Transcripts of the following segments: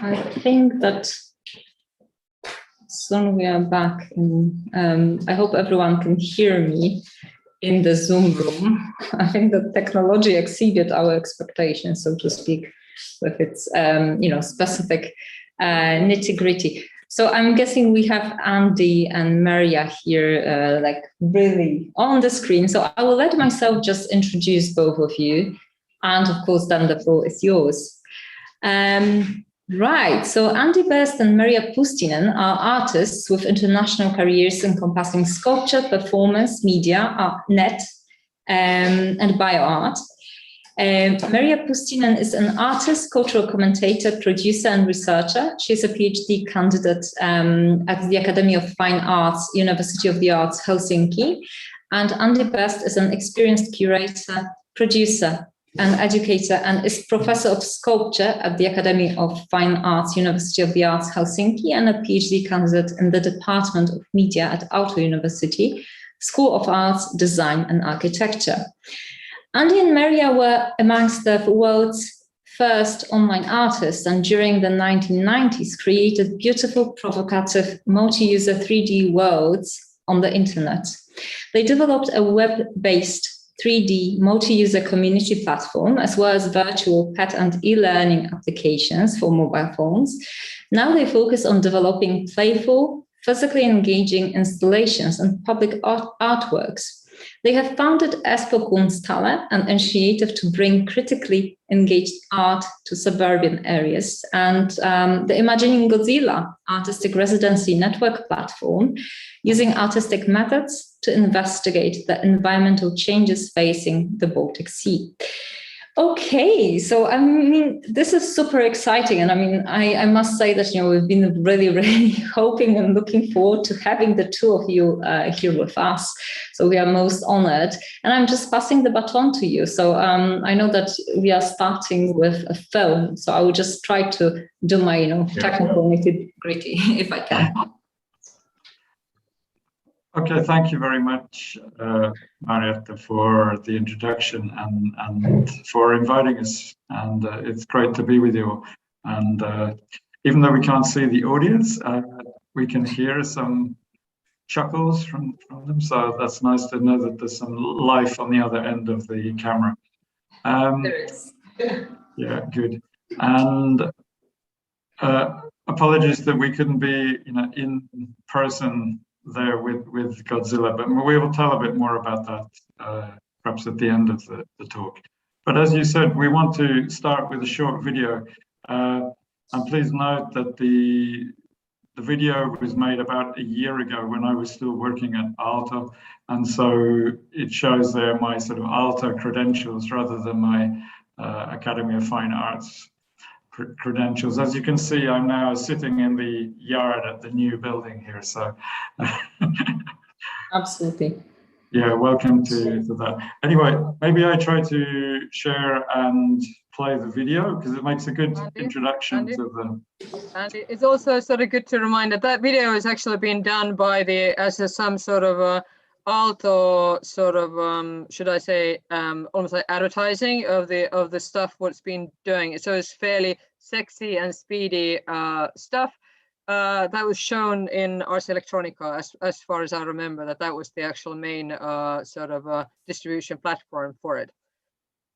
I think that soon we are back. I hope everyone can hear me in the Zoom room. I think that technology exceeded our expectations, so to speak, with its specific nitty-gritty. So I'm guessing we have Andy and Maria here, like really on the screen. So I will let myself just introduce both of you, and of course, then the floor is yours. Right, so Andy Best and Maria Pustinen are artists with international careers encompassing sculpture, performance, media, net, and bioart. Maria Pustinen is an artist, cultural commentator, producer, and researcher. She's a PhD candidate at the Academy of Fine Arts, University of the Arts, Helsinki. And Andy Best is an experienced curator, producer, an educator, and is professor of sculpture at the Academy of Fine Arts, University of the Arts, Helsinki, and a PhD candidate in the Department of Media at Aalto University, School of Arts, Design and Architecture. Andy and Maria were amongst the world's first online artists, and during the 1990s created beautiful, provocative, multi-user 3D worlds on the internet. They developed a web-based 3D multi-user community platform, as well as virtual pet and e-learning applications for mobile phones. Now they focus on developing playful, physically engaging installations and public artworks. They have founded Espo Kunsthalle, an initiative to bring critically engaged art to suburban areas, and the Imagining Godzilla artistic residency network platform, using artistic methods to investigate the environmental changes facing the Baltic Sea. Okay, so I mean, this is super exciting. And I mean, I must say that, we've been really, really hoping and looking forward to having the two of you here with us. So we are most honored. And I'm just passing the baton to you. So I know that we are starting with a film. So I will just try to do my, technical nitty-gritty if I can. Okay, thank you very much, Marietta, for the introduction and for inviting us. And it's great to be with you. And even though we can't see the audience, we can hear some chuckles from them. So that's nice to know that there's some life on the other end of the camera. There is. Yeah, good. And apologies that we couldn't be, in person there with Godzilla, but we will tell a bit more about that perhaps at the end of the talk. But as you said, we want to start with a short video. And please note that the video was made about a year ago when I was still working at Aalto. And so it shows there my sort of Aalto credentials rather than my Academy of Fine Arts credentials. As you can see, I'm now sitting in the yard at the new building here. So absolutely. Yeah, welcome to that. Anyway, maybe I try to share and play the video because it makes a good introduction to them. And it's also sort of good to remind that video is actually being done by some sort of Aalto sort of should I say almost like advertising of the stuff what's been doing. So it's fairly sexy and speedy stuff that was shown in Ars Electronica as far as I remember. That was the actual main sort of distribution platform for it.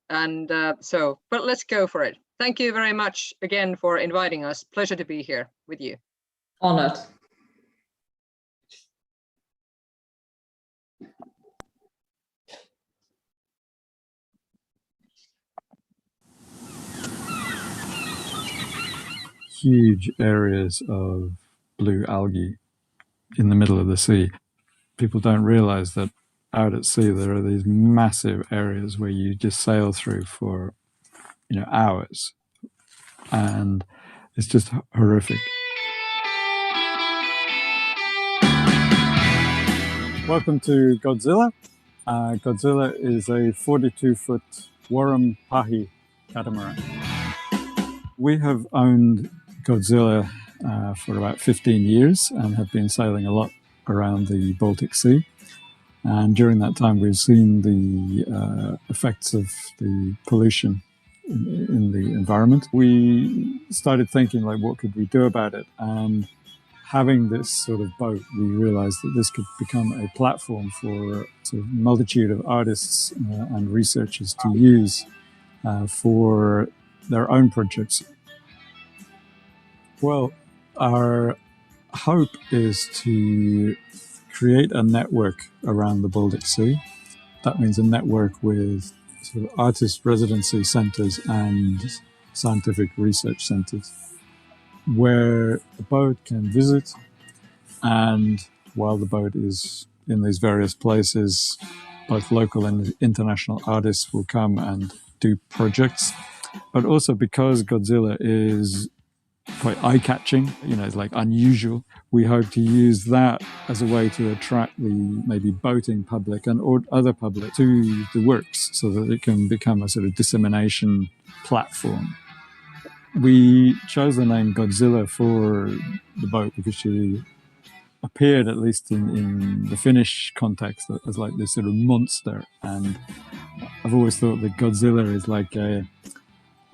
And but let's go for it. Thank you very much again for inviting us. Pleasure to be here with you. Honored. Huge areas of blue algae in the middle of the sea. People don't realize that out at sea there are these massive areas where you just sail through for hours, and it's just horrific. Welcome to Godzilla. Godzilla is a 42-foot Warram Pahi catamaran. We have owned Godzilla for about 15 years and have been sailing a lot around the Baltic Sea. And during that time, we've seen the effects of the pollution in the environment. We started thinking, like, what could we do about it? And having this sort of boat, we realized that this could become a platform for sort of multitude of artists and researchers to use for their own projects. Well, our hope is to create a network around the Baltic Sea. That means a network with sort of artist residency centers and scientific research centers where the boat can visit, and while the boat is in these various places, both local and international artists will come and do projects. But also because Godzilla is quite eye-catching, it's like unusual, we hope to use that as a way to attract the maybe boating public and or other public to the works so that it can become a sort of dissemination platform. We chose the name Godzilla for the boat because she appeared, at least in the Finnish context, as like this sort of monster. And I've always thought that Godzilla is like a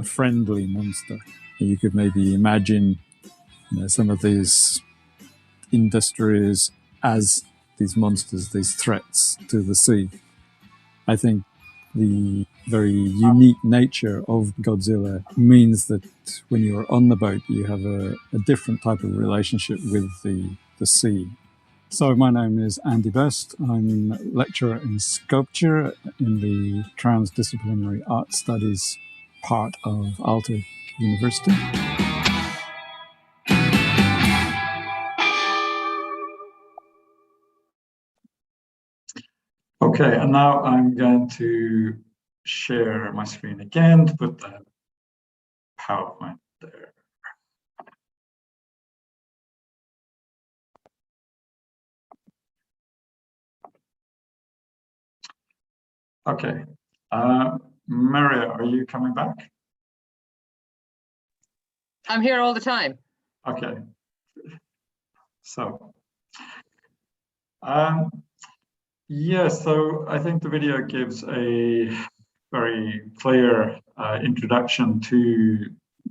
friendly monster. You could maybe imagine some of these industries as these monsters, these threats to the sea. I think the very unique nature of Godzilla means that when you're on the boat, you have a different type of relationship with the sea. So my name is Andy Best. I'm a lecturer in sculpture in the transdisciplinary art studies part of Aalto University. Okay, and now I'm going to share my screen again to put the PowerPoint there. Okay, Maria, are you coming back? I'm here all the time. Okay, so yeah, so I think the video gives a very clear introduction to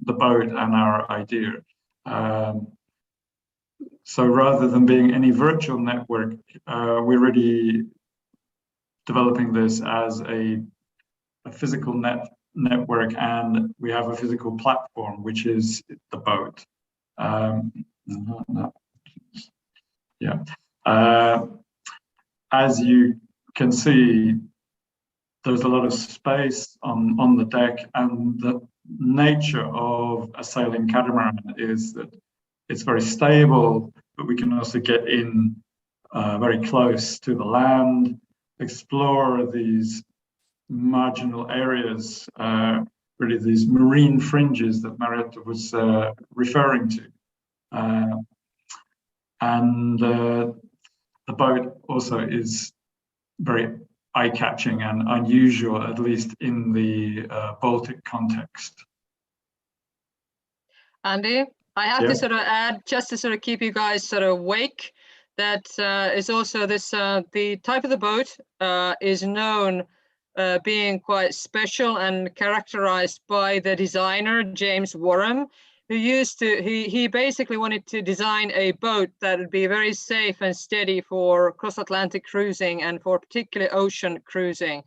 the boat and our idea. So rather than being any virtual network, we're really developing this as a physical network, and we have a physical platform, which is the boat. As you can see, there's a lot of space on the deck, and the nature of a sailing catamaran is that it's very stable, but we can also get in very close to the land, explore these marginal areas, really these marine fringes that Marietta was referring to. And the boat also is very eye-catching and unusual, at least in the Baltic context. Andy, I have to sort of add, just to sort of keep you guys sort of awake, that is also this, the type of the boat is known being quite special and characterized by the designer, James Warren, who used to, he basically wanted to design a boat that would be very safe and steady for cross-Atlantic cruising and for particularly ocean cruising.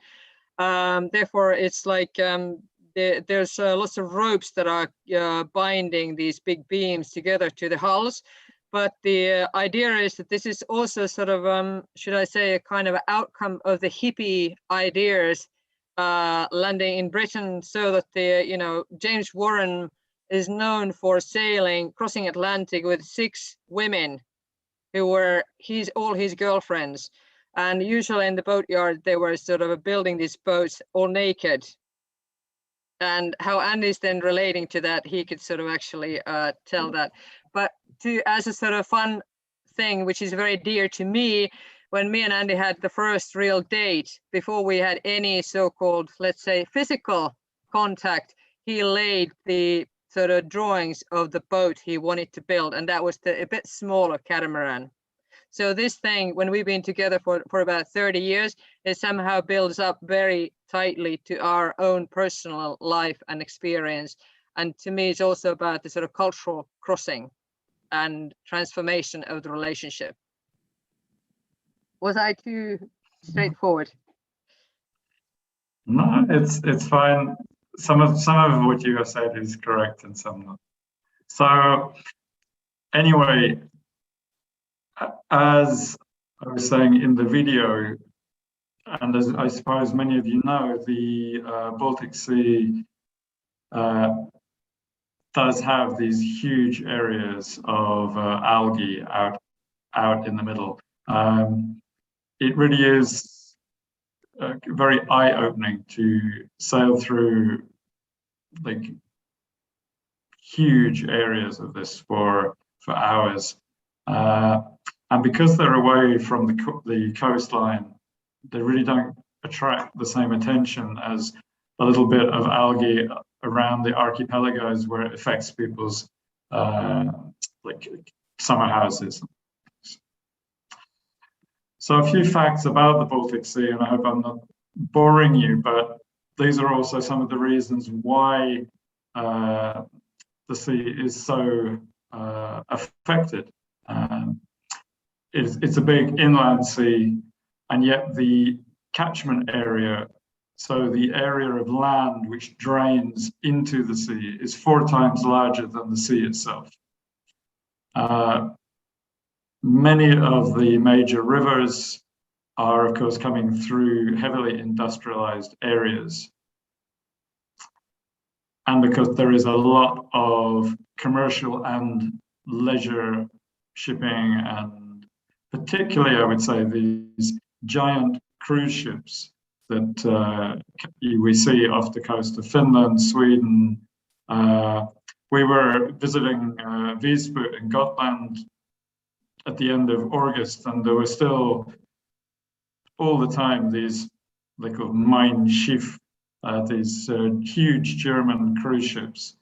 Therefore, it's like there's lots of ropes that are binding these big beams together to the hulls. But the idea is that this is also sort of, should I say, a kind of outcome of the hippie ideas landing in Britain, so that the, James Warren is known for sailing, crossing Atlantic with 6 women who were all his girlfriends. And usually in the boatyard, they were sort of building these boats all naked. And how Andy's then relating to that, he could sort of actually tell that. But as a sort of fun thing, which is very dear to me, when me and Andy had the first real date, before we had any so-called, let's say, physical contact, he laid the sort of drawings of the boat he wanted to build, and that was a bit smaller catamaran. So this thing, when we've been together for about 30 years, it somehow builds up very tightly to our own personal life and experience. And to me, it's also about the sort of cultural crossing and transformation of the relationship. Was I too straightforward? No, it's fine. Some of what you have said is correct and some not. So anyway, as I was saying in the video, and as I suppose many of you know, the Baltic Sea does have these huge areas of algae out in the middle. It really is very eye-opening to sail through like huge areas of this for hours, and because they're away from the coastline, they really don't attract the same attention as a little bit of algae around the archipelagos where it affects people's like summer houses. So a few facts about the Baltic Sea, and I hope I'm not boring you, but these are also some of the reasons why the sea is so affected. It's a big inland sea, and yet the catchment area, so the area of land which drains into the sea, is 4 times larger than the sea itself. Many of the major rivers are, of course, coming through heavily industrialized areas. And because there is a lot of commercial and leisure shipping, and particularly, I would say, these giant cruise ships that we see off the coast of Finland, Sweden. We were visiting Visby in Gotland at the end of August, and there were still all the time these, they call Mein Schiff, these huge German cruise ships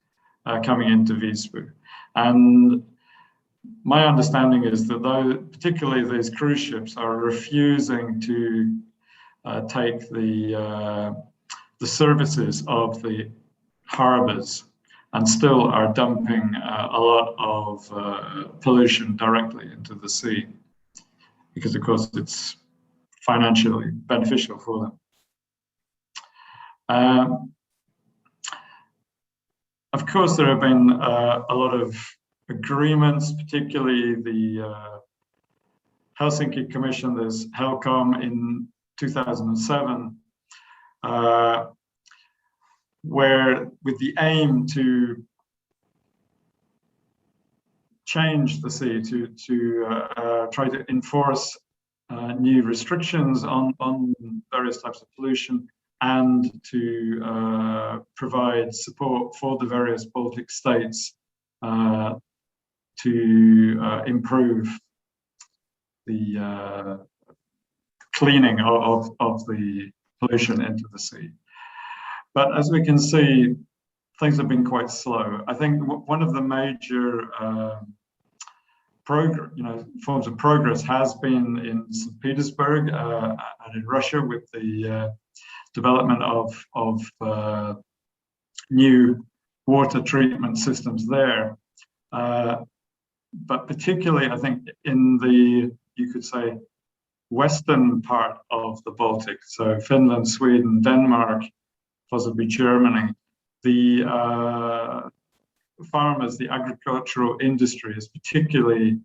coming into Visby. And my understanding is that particularly these cruise ships are refusing to take the services of the harbors, and still are dumping a lot of pollution directly into the sea, because of course it's financially beneficial for them. Of course, there have been a lot of agreements, particularly the Helsinki Commission, there's HELCOM in 2007, where with the aim to change the sea, to try to enforce new restrictions on various types of pollution, and to provide support for the various Baltic states to improve the cleaning of the pollution into the sea. But as we can see, things have been quite slow. I think one of the major forms of progress has been in St. Petersburg and in Russia with the development of new water treatment systems there. But particularly, I think in the, you could say, western part of the Baltic, so Finland, Sweden, Denmark, possibly Germany, the farmers, the agricultural industry is particularly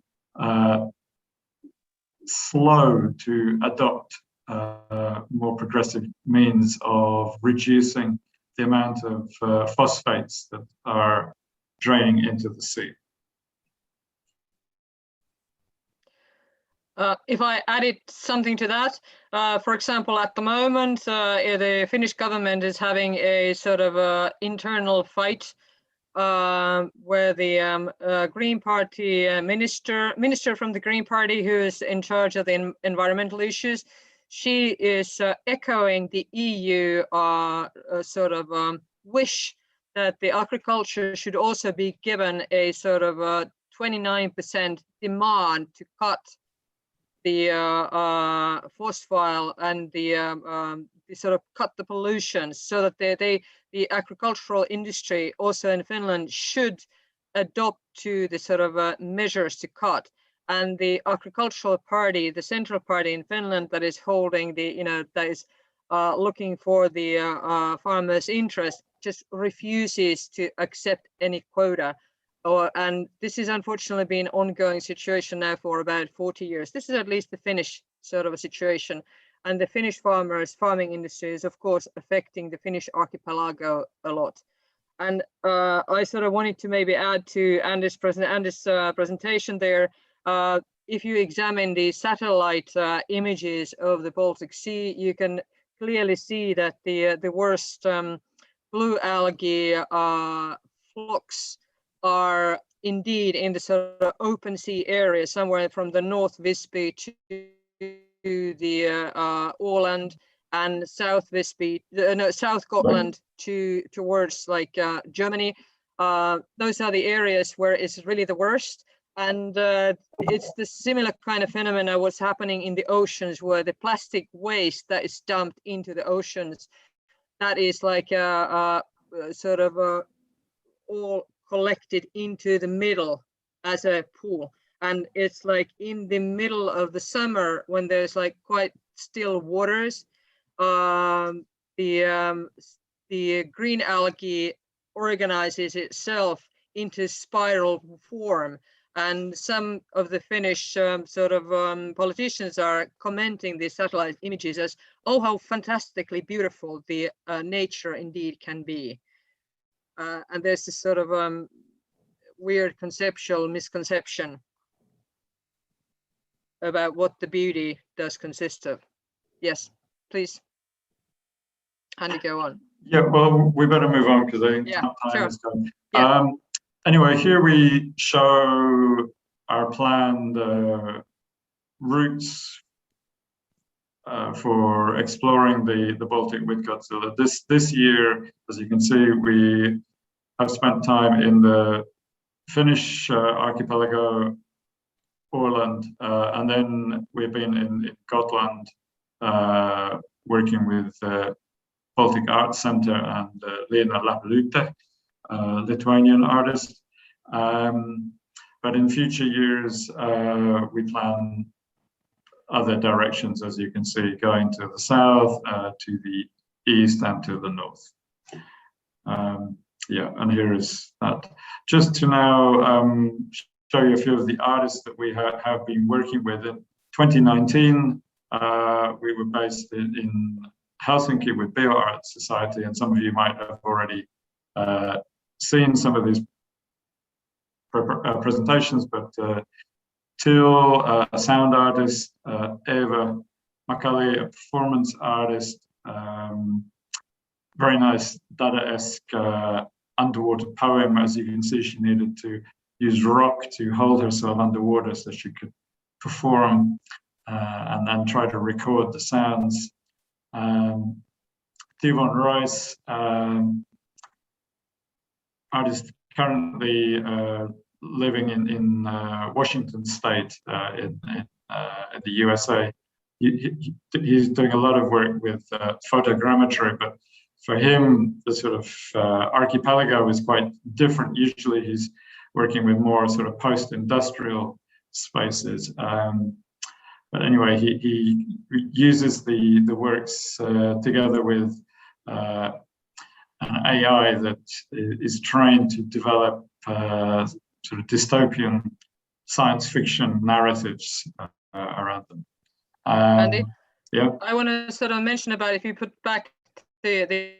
slow to adopt more progressive means of reducing the amount of phosphates that are draining into the sea. If I added something to that, for example, at the moment, the Finnish government is having a sort of internal fight where the Green Party minister from the Green Party, who is in charge of the environmental issues, she is echoing the EU sort of wish that the agriculture should also be given a sort of 29% demand to cut phosphile and the sort of cut the pollution, so that the agricultural industry also in Finland should adopt to the sort of measures to cut. And the agricultural party, the central party in Finland that is holding the, that is looking for the farmers' interest, just refuses to accept any quota. And this is unfortunately been an ongoing situation now for about 40 years. This is at least the Finnish sort of a situation. And the Finnish farming industry is of course affecting the Finnish archipelago a lot. And I sort of wanted to maybe add to Andy's presentation there. If you examine the satellite images of the Baltic Sea, you can clearly see that the worst blue algae flocks are indeed in the sort of open sea area, somewhere from the North Visby to the Åland and South Visby, South Gotland towards like Germany. Those are the areas where it's really the worst. And it's the similar kind of phenomena what's happening in the oceans, where the plastic waste that is dumped into the oceans, that is like sort of all collected into the middle as a pool. And it's like in the middle of the summer when there's like quite still waters, the green algae organizes itself into spiral form. And some of the Finnish sort of politicians are commenting these satellite images as, oh, how fantastically beautiful the nature indeed can be. And there's this sort of weird misconception about what the beauty does consist of. Yes, please. Andy, go on. Yeah, well, we better move on because I think time is gone. Yeah. Anyway, here we show our planned routes for exploring the Baltic with Godzilla. This year, as you can see, we have spent time in the Finnish archipelago, Åland, and then we've been in Gotland working with Baltic Art Center and Lena Lappalute, Lithuanian artist. But in future years, we plan other directions, as you can see, going to the south, to the east, and to the north. Yeah, and here is that. Just to now show you a few of the artists that we have been working with. In 2019, we were based in Helsinki with BioArt Society, and some of you might have already seen some of these presentations, but Till, a sound artist, Eva Makali, a performance artist, very nice Dada-esque underwater poem. As you can see, she needed to use rock to hold herself underwater so she could perform and then try to record the sounds. Tivon Royce, artist currently living in Washington State in the USA. He's doing a lot of work with photogrammetry, but for him, the sort of archipelago is quite different. Usually he's working with more sort of post-industrial spaces. But anyway, he uses the works together with an AI that is trained to develop sort of dystopian science fiction narratives around them. Andy, yeah, I want to sort of mention about, if you put back the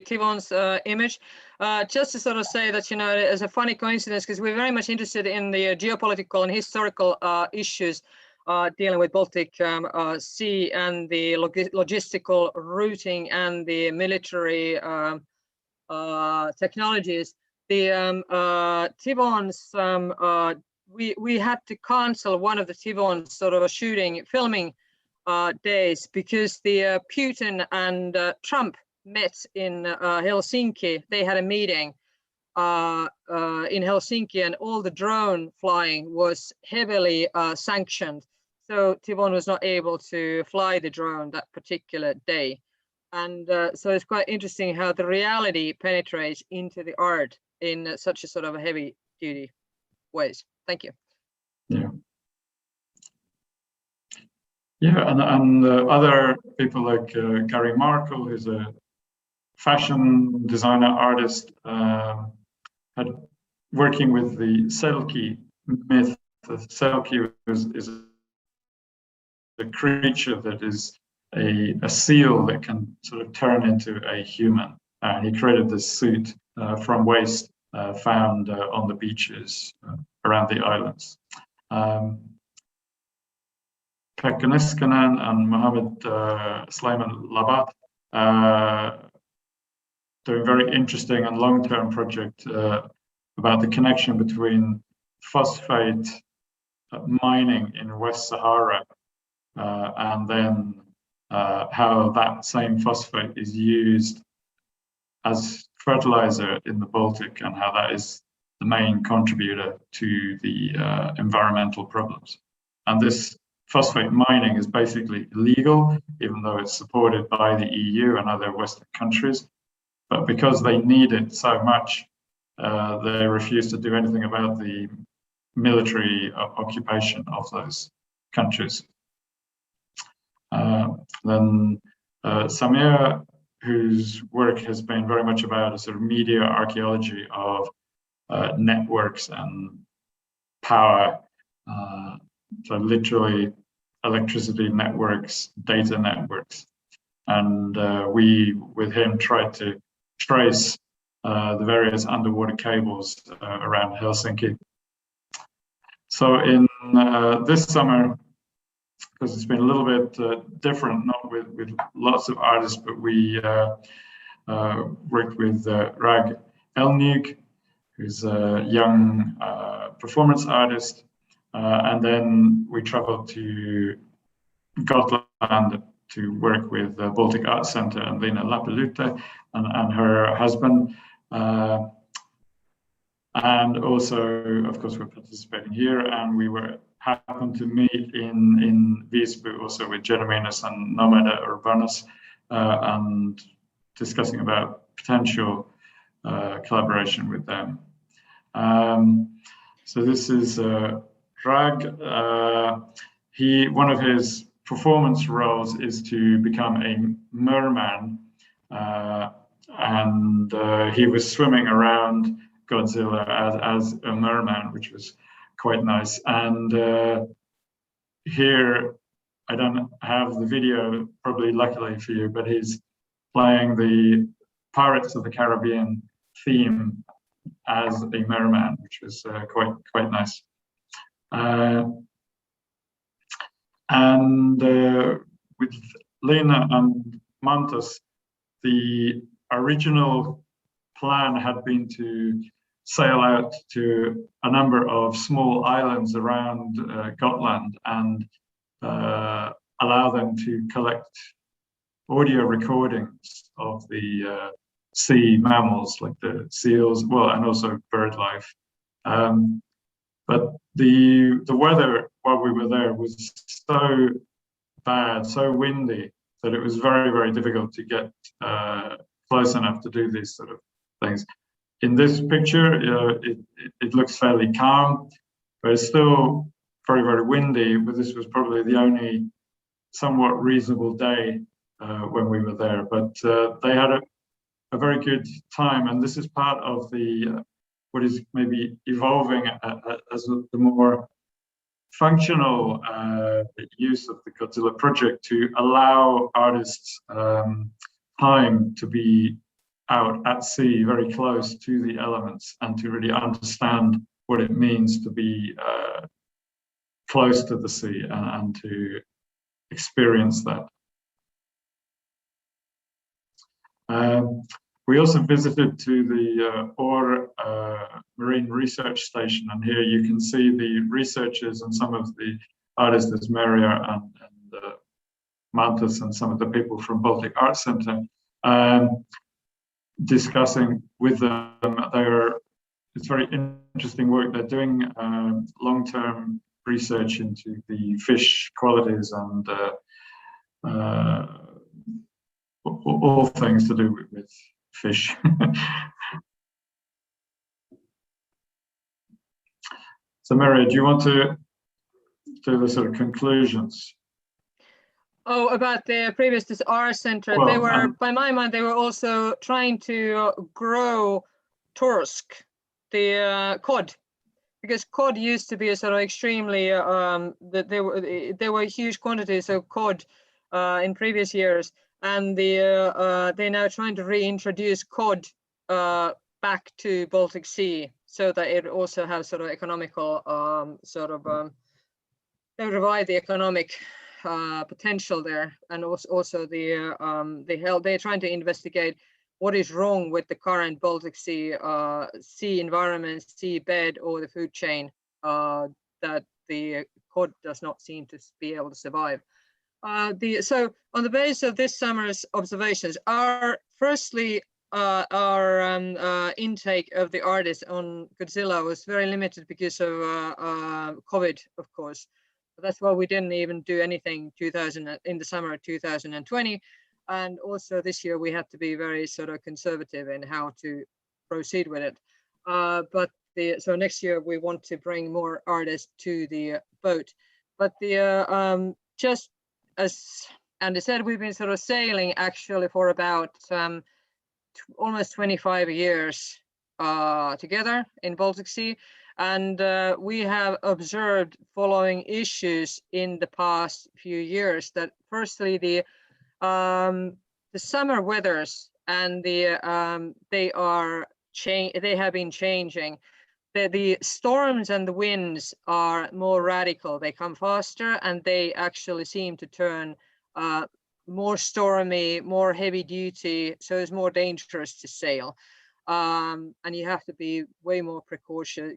Tivon's image, just to sort of say that, as a funny coincidence, because we're very much interested in the geopolitical and historical issues dealing with Baltic Sea and the logistical routing and the military technologies. The Tivon's, we had to cancel one of the Tivon's sort of a filming days because the Putin and Trump met in Helsinki. They had a meeting in Helsinki, and all the drone flying was heavily sanctioned. So Timon was not able to fly the drone that particular day. And so it's quite interesting how the reality penetrates into the art in such a sort of a heavy duty ways. Thank you. Yeah. Yeah, and other people like Gary Markle, who's a fashion designer artist, had working with the Selkie myth. The Selkie is a creature that is a seal that can sort of turn into a human. And he created this suit from waste found on the beaches around the islands. Pekka Niskanen and Mohammed Sleiman Labat doing a very interesting and long-term project about the connection between phosphate mining in West Sahara and then how that same phosphate is used as fertilizer in the Baltic, and how that is the main contributor to the environmental problems. And this phosphate mining is basically illegal, even though it's supported by the EU and other Western countries. But because they need it so much, they refuse to do anything about the military occupation of those countries. Then Samir, whose work has been very much about a sort of media archaeology of networks and power, so literally electricity networks, data networks. And we, with him, tried to trace the various underwater cables around Helsinki. So in this summer, because it's been a little bit different, not with lots of artists, but we worked with Rag Elnug, who's a young performance artist. And then we traveled to Gotland to work with the Baltic Arts Center and Lena Lapelute and her husband. And also, of course, we're participating here, and we happened to meet in Visby also with Jereminas and Nomada Urbanus and discussing about potential collaboration with them. So this is Rag. One of his performance roles is to become a merman, and he was swimming around Godzilla as a merman, which was quite nice. And here, I don't have the video, probably luckily for you, but he's playing the Pirates of the Caribbean theme as a merman, which was quite nice. And with Lena and Mantas, the original plan had been to sail out to a number of small islands around Gotland and allow them to collect audio recordings of the sea mammals like the seals, well, and also bird life. But the weather while we were there was so bad, so windy, that it was very, very difficult to get close enough to do these sort of things. In this picture, it looks fairly calm, but it's still very, very windy. But this was probably the only somewhat reasonable day when we were there. But they had a very good time, and this is part of the what is maybe evolving as the more functional use of the Godzilla project to allow artists time to be out at sea, very close to the elements, and to really understand what it means to be close to the sea and to experience that. We also visited to the Ornö Marine Research Station, and here you can see the researchers and some of the artists, as Maria and Mantas and some of the people from Baltic Arts Center, discussing with them. It's very interesting work. They're doing long-term research into the fish qualities and all things to do with fish. So Maria, do you want to do the sort of conclusions? Oh, about the previous, this R Center, Well, they were, by my mind, they were also trying to grow torsk, the cod, because cod used to be a sort of extremely, there were huge quantities of cod in previous years, and they're now trying to reintroduce cod back to Baltic Sea, so that it also has sort of economical they provide the economic potential there, and also they're trying to investigate what is wrong with the current Baltic Sea sea environment, sea bed, or the food chain that the cod does not seem to be able to survive. So on the basis of this summer's observations, our intake of the artists on Godzilla was very limited because of COVID, of course. That's why we didn't even do anything in the summer of 2020. And also this year we had to be very sort of conservative in how to proceed with it. So next year we want to bring more artists to the boat. But just as Andy said, we've been sort of sailing actually for about almost 25 years together in Baltic Sea. And we have observed following issues in the past few years, that firstly the summer weathers and they have been changing. The storms and the winds are more radical. They come faster, and they actually seem to turn more stormy, more heavy duty, so it's more dangerous to sail. And you have to be way more precautious,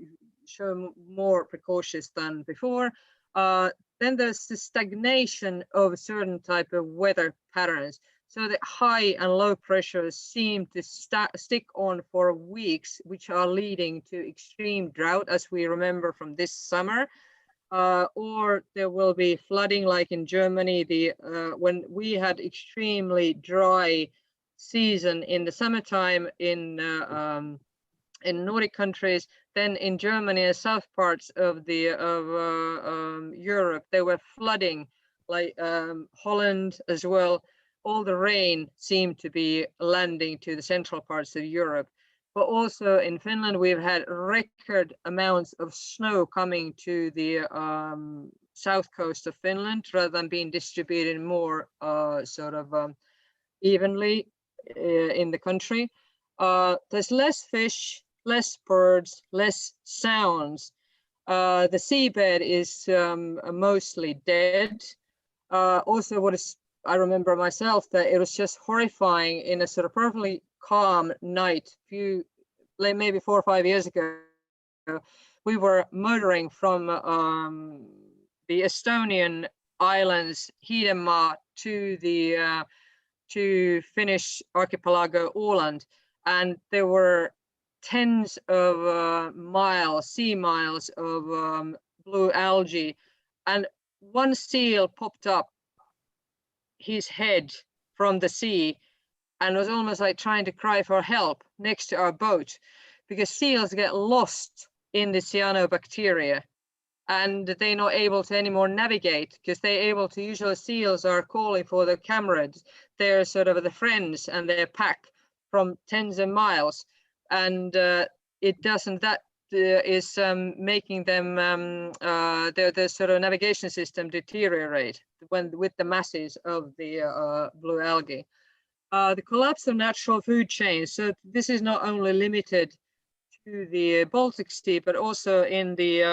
show more precautious than before. Then there's the stagnation of certain type of weather patterns. So the high and low pressures seem to stick on for weeks, which are leading to extreme drought, as we remember from this summer. Or there will be flooding, like in Germany, when we had extremely dry season in the summertime in Nordic countries. Then in Germany and south parts of Europe, they were flooding, like Holland as well. All the rain seemed to be landing to the central parts of Europe. But also in Finland, we've had record amounts of snow coming to the south coast of Finland, rather than being distributed more evenly in the country. There's less fish, less birds, less sounds. The seabed is mostly dead. Also, I remember myself that it was just horrifying in a sort of perfectly calm night, maybe 4 or 5 years ago. We were motoring from the Estonian islands, Hiidenmaa, to Finnish archipelago Åland, and there were tens of sea miles of blue algae, and one seal popped up his head from the sea and was almost like trying to cry for help next to our boat, because seals get lost in the cyanobacteria and they're not able to anymore navigate, because usually seals are calling for their comrades. They're sort of the friends and their pack from tens of miles, and that is making them their sort of navigation system deteriorate with the masses of the blue algae. The collapse of natural food chains. So this is not only limited to the Baltic Sea, but also in the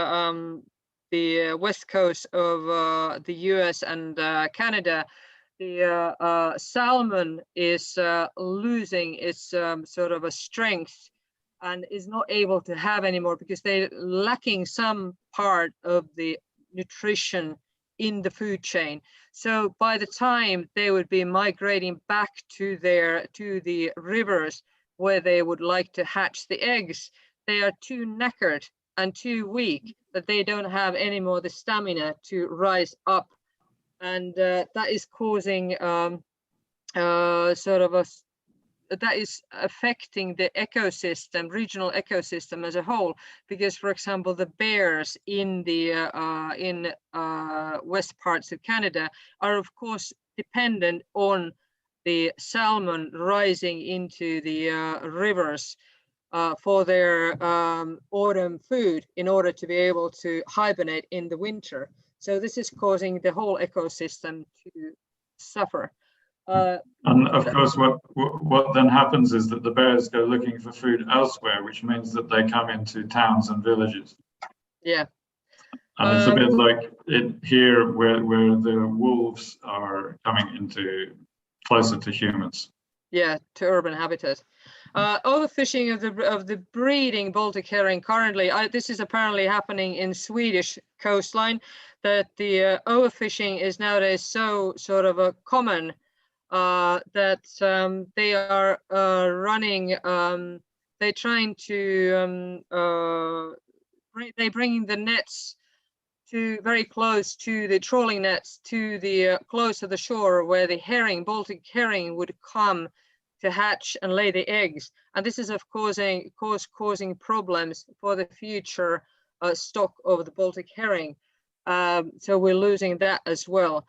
west coast of the US and Canada. The salmon is losing its sort of a strength and is not able to have anymore, because they're lacking some part of the nutrition in the food chain. So by the time they would be migrating back to the rivers where they would like to hatch the eggs, they are too knackered and too weak that they don't have any more the stamina to rise up, and that is causing that is affecting the ecosystem, regional ecosystem as a whole. Because, for example, the bears in the west parts of Canada are, of course, dependent on the salmon rising into the rivers for their autumn food in order to be able to hibernate in the winter. So this is causing the whole ecosystem to suffer. And of course, what then happens is that the bears go looking for food elsewhere, which means that they come into towns and villages. Yeah. And it's a bit like here, where the wolves are coming into closer to humans. Yeah, to urban habitat. Overfishing of the breeding Baltic herring currently, this is apparently happening in Swedish coastline, that the overfishing is nowadays so sort of a common that they are running, they're trying to, they're bringing the nets to very close to the trawling nets to the close to the shore where the herring, Baltic herring, would come to hatch and lay the eggs. And this is of course causing problems for the future stock of the Baltic herring. So we're losing that as well.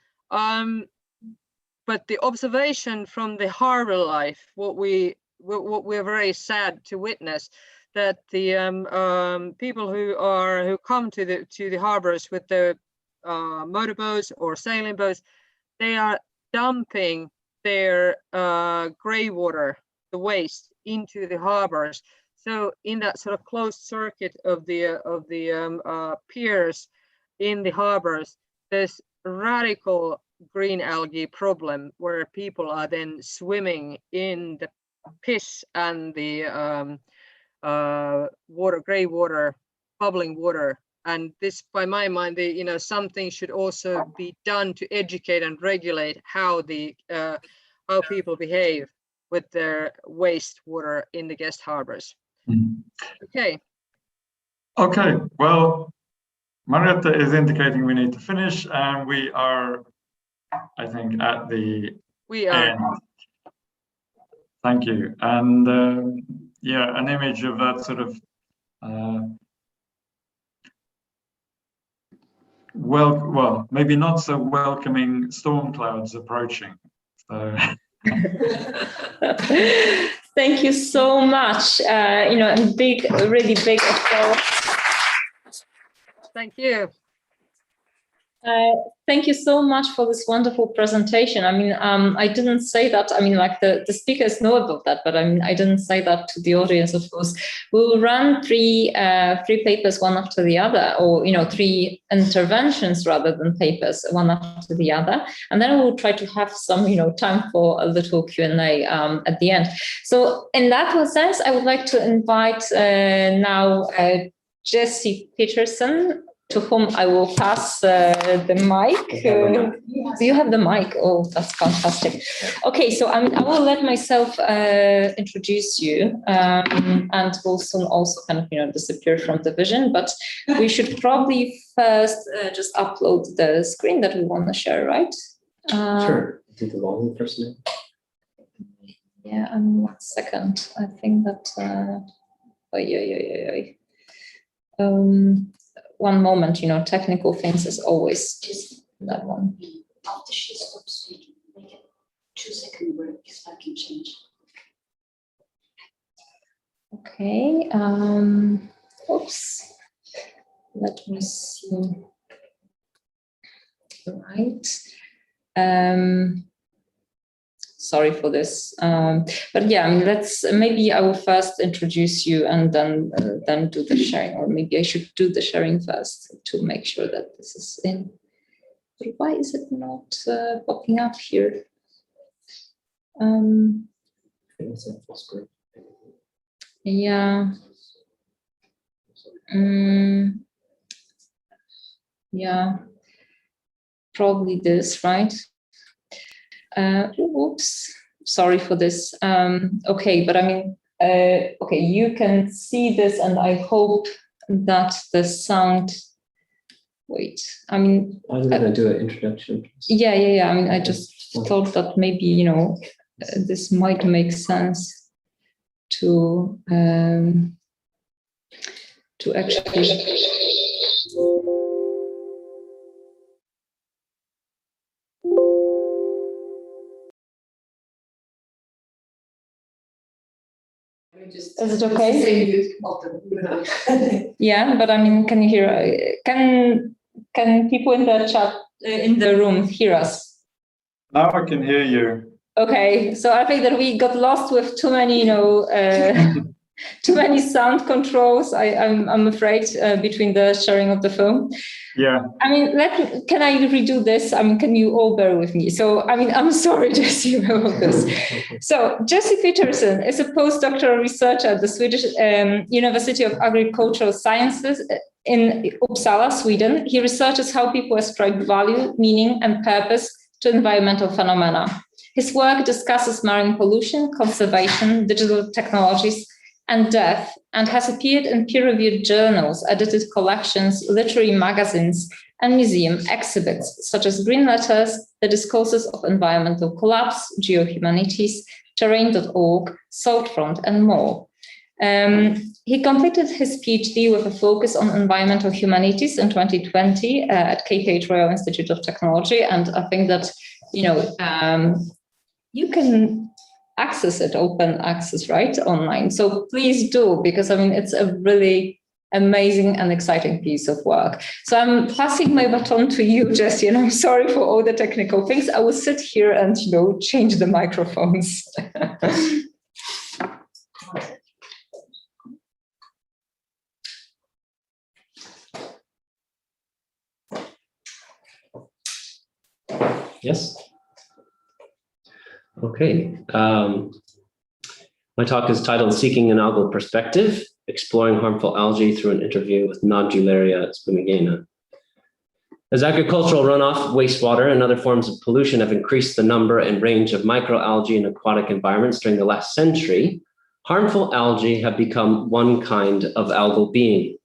But the observation from the harbor life, what we're very sad to witness, that the people who come to the harbors with the motorboats or sailing boats, they are dumping their grey water, the waste, into the harbors. So in that sort of closed circuit of the piers in the harbors, there's radical green algae problem where people are then swimming in the piss and the grey water, bubbling water. And this, by my mind, something should also be done to educate and regulate how people behave with their wastewater in the guest harbors. Okay. Okay. Well, Marietta is indicating we need to finish, and we are, I think, at the end. Thank you. And yeah, an image of that sort of well, maybe not so welcoming storm clouds approaching. So. Thank you so much. And really big applause. Thank you. Thank you so much for this wonderful presentation. I mean, I didn't say that. I mean, like the speakers know about that, but I didn't say that to the audience. Of course, we will run three papers one after the other, or three interventions rather than papers one after the other, and then we'll try to have some time for a little Q&A at the end. So, in that sense, I would like to invite now Jesse Peterson, to whom I will pass the mic. Do you have the mic? Oh, that's fantastic. Okay, so I will let myself introduce you, and we'll soon also kind of disappear from the vision. But we should probably first just upload the screen that we want to share, right? Sure. Do the volume first. Yeah, 1 second. I think that. One moment, technical things is always that one. After she stops speaking, make it 2-second break so I can change. Okay. Oops. Let me see. Right. Sorry for this. But yeah, maybe I will first introduce you and then do the sharing, or maybe I should do the sharing first to make sure that this is in. But why is it not popping up here? Yeah. Yeah. Probably this, right? Oops, sorry for this. Okay, but okay, you can see this, and I hope that the sound. Wait, I mean, I was going to do an introduction. Yeah. I mean, I just thought that maybe, this might make sense to actually. Is it okay? Yeah, but I mean, can you hear? Can people in the chat in the room hear us? Now I can hear you. Okay, so I think that we got lost with too many, too many sound controls. I'm afraid between the sharing of the phone. Yeah. I mean, can I redo this? I mean, can you all bear with me? So, I mean, I'm sorry, Jesse, about this. So, Jesse Peterson is a postdoctoral researcher at the Swedish University of Agricultural Sciences in Uppsala, Sweden. He researches how people ascribe value, meaning, and purpose to environmental phenomena. His work discusses marine pollution, conservation, digital technologies, and death, and has appeared in peer-reviewed journals, edited collections, literary magazines, and museum exhibits, such as Green Letters, The Discourses of Environmental Collapse, Geohumanities, Terrain.org, Saltfront, and more. He completed his PhD with a focus on environmental humanities in 2020 at KTH Royal Institute of Technology, and I think that, you can access it, open access, right, online. So please do, because I mean, it's a really amazing and exciting piece of work. So I'm passing my baton to you, Jesse, and I'm sorry for all the technical things. I will sit here and, change the microphones. Yes. Okay. My talk is titled Seeking an Algal Perspective, Exploring Harmful Algae Through an Interview with Nodularia spumigena. As agricultural runoff, wastewater, and other forms of pollution have increased the number and range of microalgae in aquatic environments during the last century, harmful algae have become one kind of algal being.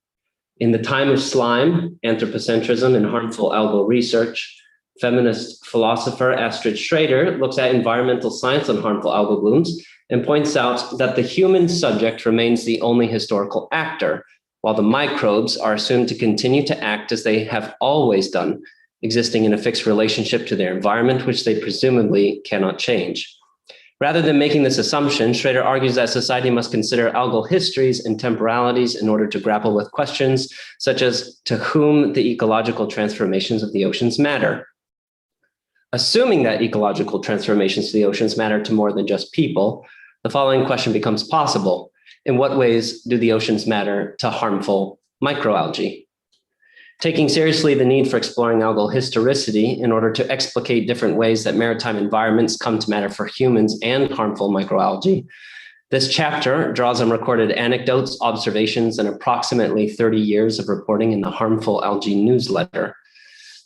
In the time of slime, anthropocentrism, and harmful algal research, feminist philosopher Astrid Schrader looks at environmental science on harmful algal blooms and points out that the human subject remains the only historical actor, while the microbes are assumed to continue to act as they have always done, existing in a fixed relationship to their environment, which they presumably cannot change. Rather than making this assumption, Schrader argues that society must consider algal histories and temporalities in order to grapple with questions such as to whom the ecological transformations of the oceans matter. Assuming that ecological transformations to the oceans matter to more than just people, the following question becomes possible. In what ways do the oceans matter to harmful microalgae? Taking seriously the need for exploring algal historicity in order to explicate different ways that maritime environments come to matter for humans and harmful microalgae, this chapter draws on recorded anecdotes, observations, and approximately 30 years of reporting in the Harmful Algae newsletter.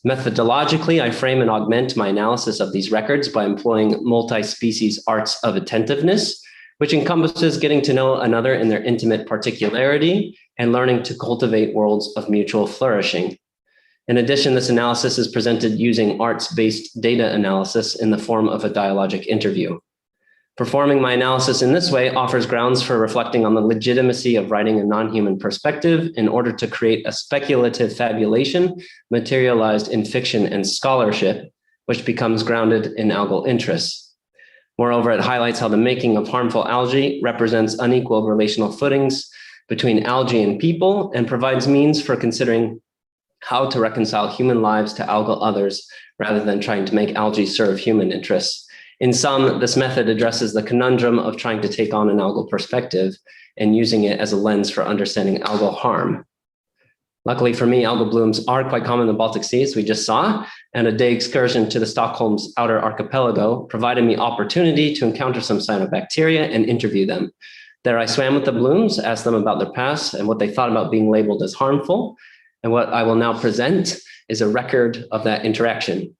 Methodologically, I frame and augment my analysis of these records by employing multi-species arts of attentiveness, which encompasses getting to know another in their intimate particularity and learning to cultivate worlds of mutual flourishing. In addition, this analysis is presented using arts-based data analysis in the form of a dialogic interview. Performing my analysis in this way offers grounds for reflecting on the legitimacy of writing a non-human perspective in order to create a speculative fabulation materialized in fiction and scholarship, which becomes grounded in algal interests. Moreover, it highlights how the making of harmful algae represents unequal relational footings between algae and people and provides means for considering how to reconcile human lives to algal others rather than trying to make algae serve human interests. In sum, this method addresses the conundrum of trying to take on an algal perspective and using it as a lens for understanding algal harm. Luckily for me, algal blooms are quite common in the Baltic Sea, as we just saw, and a day excursion to the Stockholm's outer archipelago provided me opportunity to encounter some cyanobacteria and interview them. There I swam with the blooms, asked them about their past and what they thought about being labeled as harmful. And what I will now present is a record of that interaction.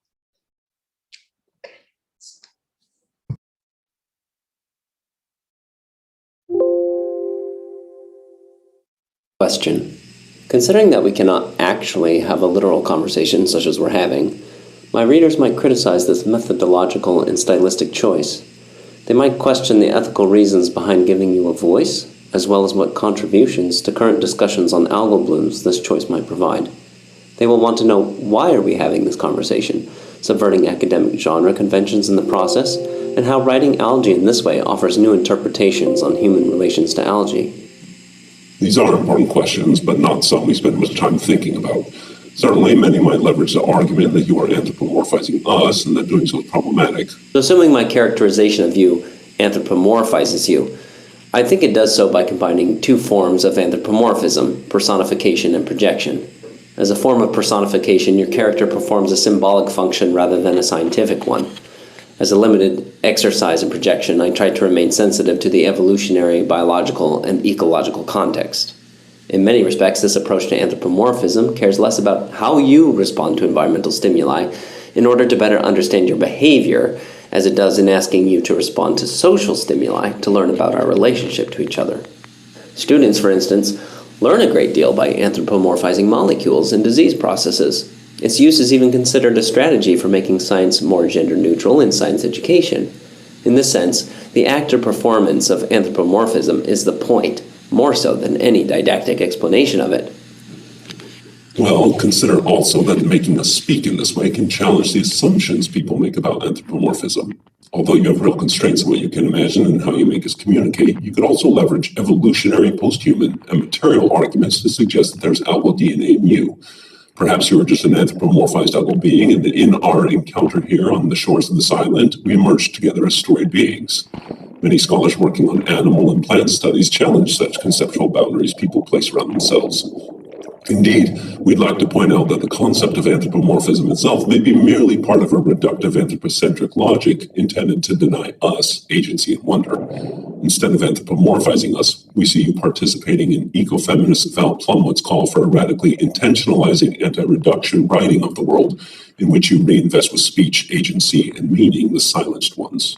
Question. Considering that we cannot actually have a literal conversation such as we're having, my readers might criticize this methodological and stylistic choice. They might question the ethical reasons behind giving you a voice, as well as what contributions to current discussions on algal blooms this choice might provide. They will want to know, why are we having this conversation, subverting academic genre conventions in the process, and how writing algae in this way offers new interpretations on human relations to algae. These are important questions, but not some we spend much time thinking about. Certainly, many might leverage the argument that you are anthropomorphizing us and that doing so is problematic. So assuming my characterization of you anthropomorphizes you, I think it does so by combining two forms of anthropomorphism, personification and projection. As a form of personification, your character performs a symbolic function rather than a scientific one. As a limited exercise in projection, I try to remain sensitive to the evolutionary, biological, and ecological context. In many respects, this approach to anthropomorphism cares less about how you respond to environmental stimuli in order to better understand your behavior, as it does in asking you to respond to social stimuli to learn about our relationship to each other. Students, for instance, learn a great deal by anthropomorphizing molecules in disease processes. Its use is even considered a strategy for making science more gender-neutral in science education. In this sense, the act or performance of anthropomorphism is the point, more so than any didactic explanation of it. Well, consider also that making us speak in this way can challenge the assumptions people make about anthropomorphism. Although you have real constraints on what you can imagine and how you make us communicate, you could also leverage evolutionary, posthuman, and material arguments to suggest that there's algal DNA in you. Perhaps you are just an anthropomorphized algal being, and in our encounter here on the shores of this island, we emerged together as storied beings. Many scholars working on animal and plant studies challenge such conceptual boundaries people place around themselves. Indeed, we'd like to point out that the concept of anthropomorphism itself may be merely part of a reductive anthropocentric logic intended to deny us agency and wonder. Instead of anthropomorphizing us, we see you participating in ecofeminist Val Plumwood's call for a radically intentionalizing anti-reduction writing of the world, in which you reinvest with speech, agency, and meaning the silenced ones.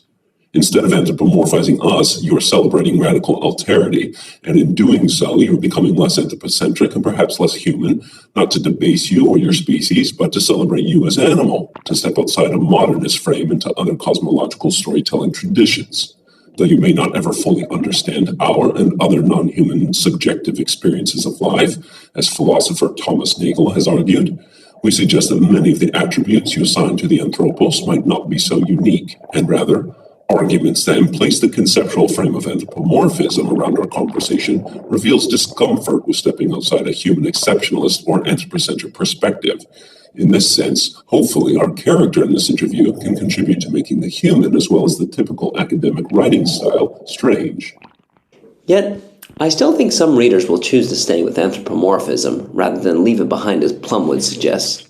Instead of anthropomorphizing us, you are celebrating radical alterity, and in doing so, you're becoming less anthropocentric and perhaps less human, not to debase you or your species, but to celebrate you as animal, to step outside a modernist frame into other cosmological storytelling traditions. Though you may not ever fully understand our and other non-human subjective experiences of life, as philosopher Thomas Nagel has argued, we suggest that many of the attributes you assign to the anthropos might not be so unique, and rather, arguments that emplace the conceptual frame of anthropomorphism around our conversation reveals discomfort with stepping outside a human exceptionalist or anthropocentric perspective. In this sense, hopefully our character in this interview can contribute to making the human as well as the typical academic writing style strange. Yet, I still think some readers will choose to stay with anthropomorphism rather than leave it behind as Plumwood suggests.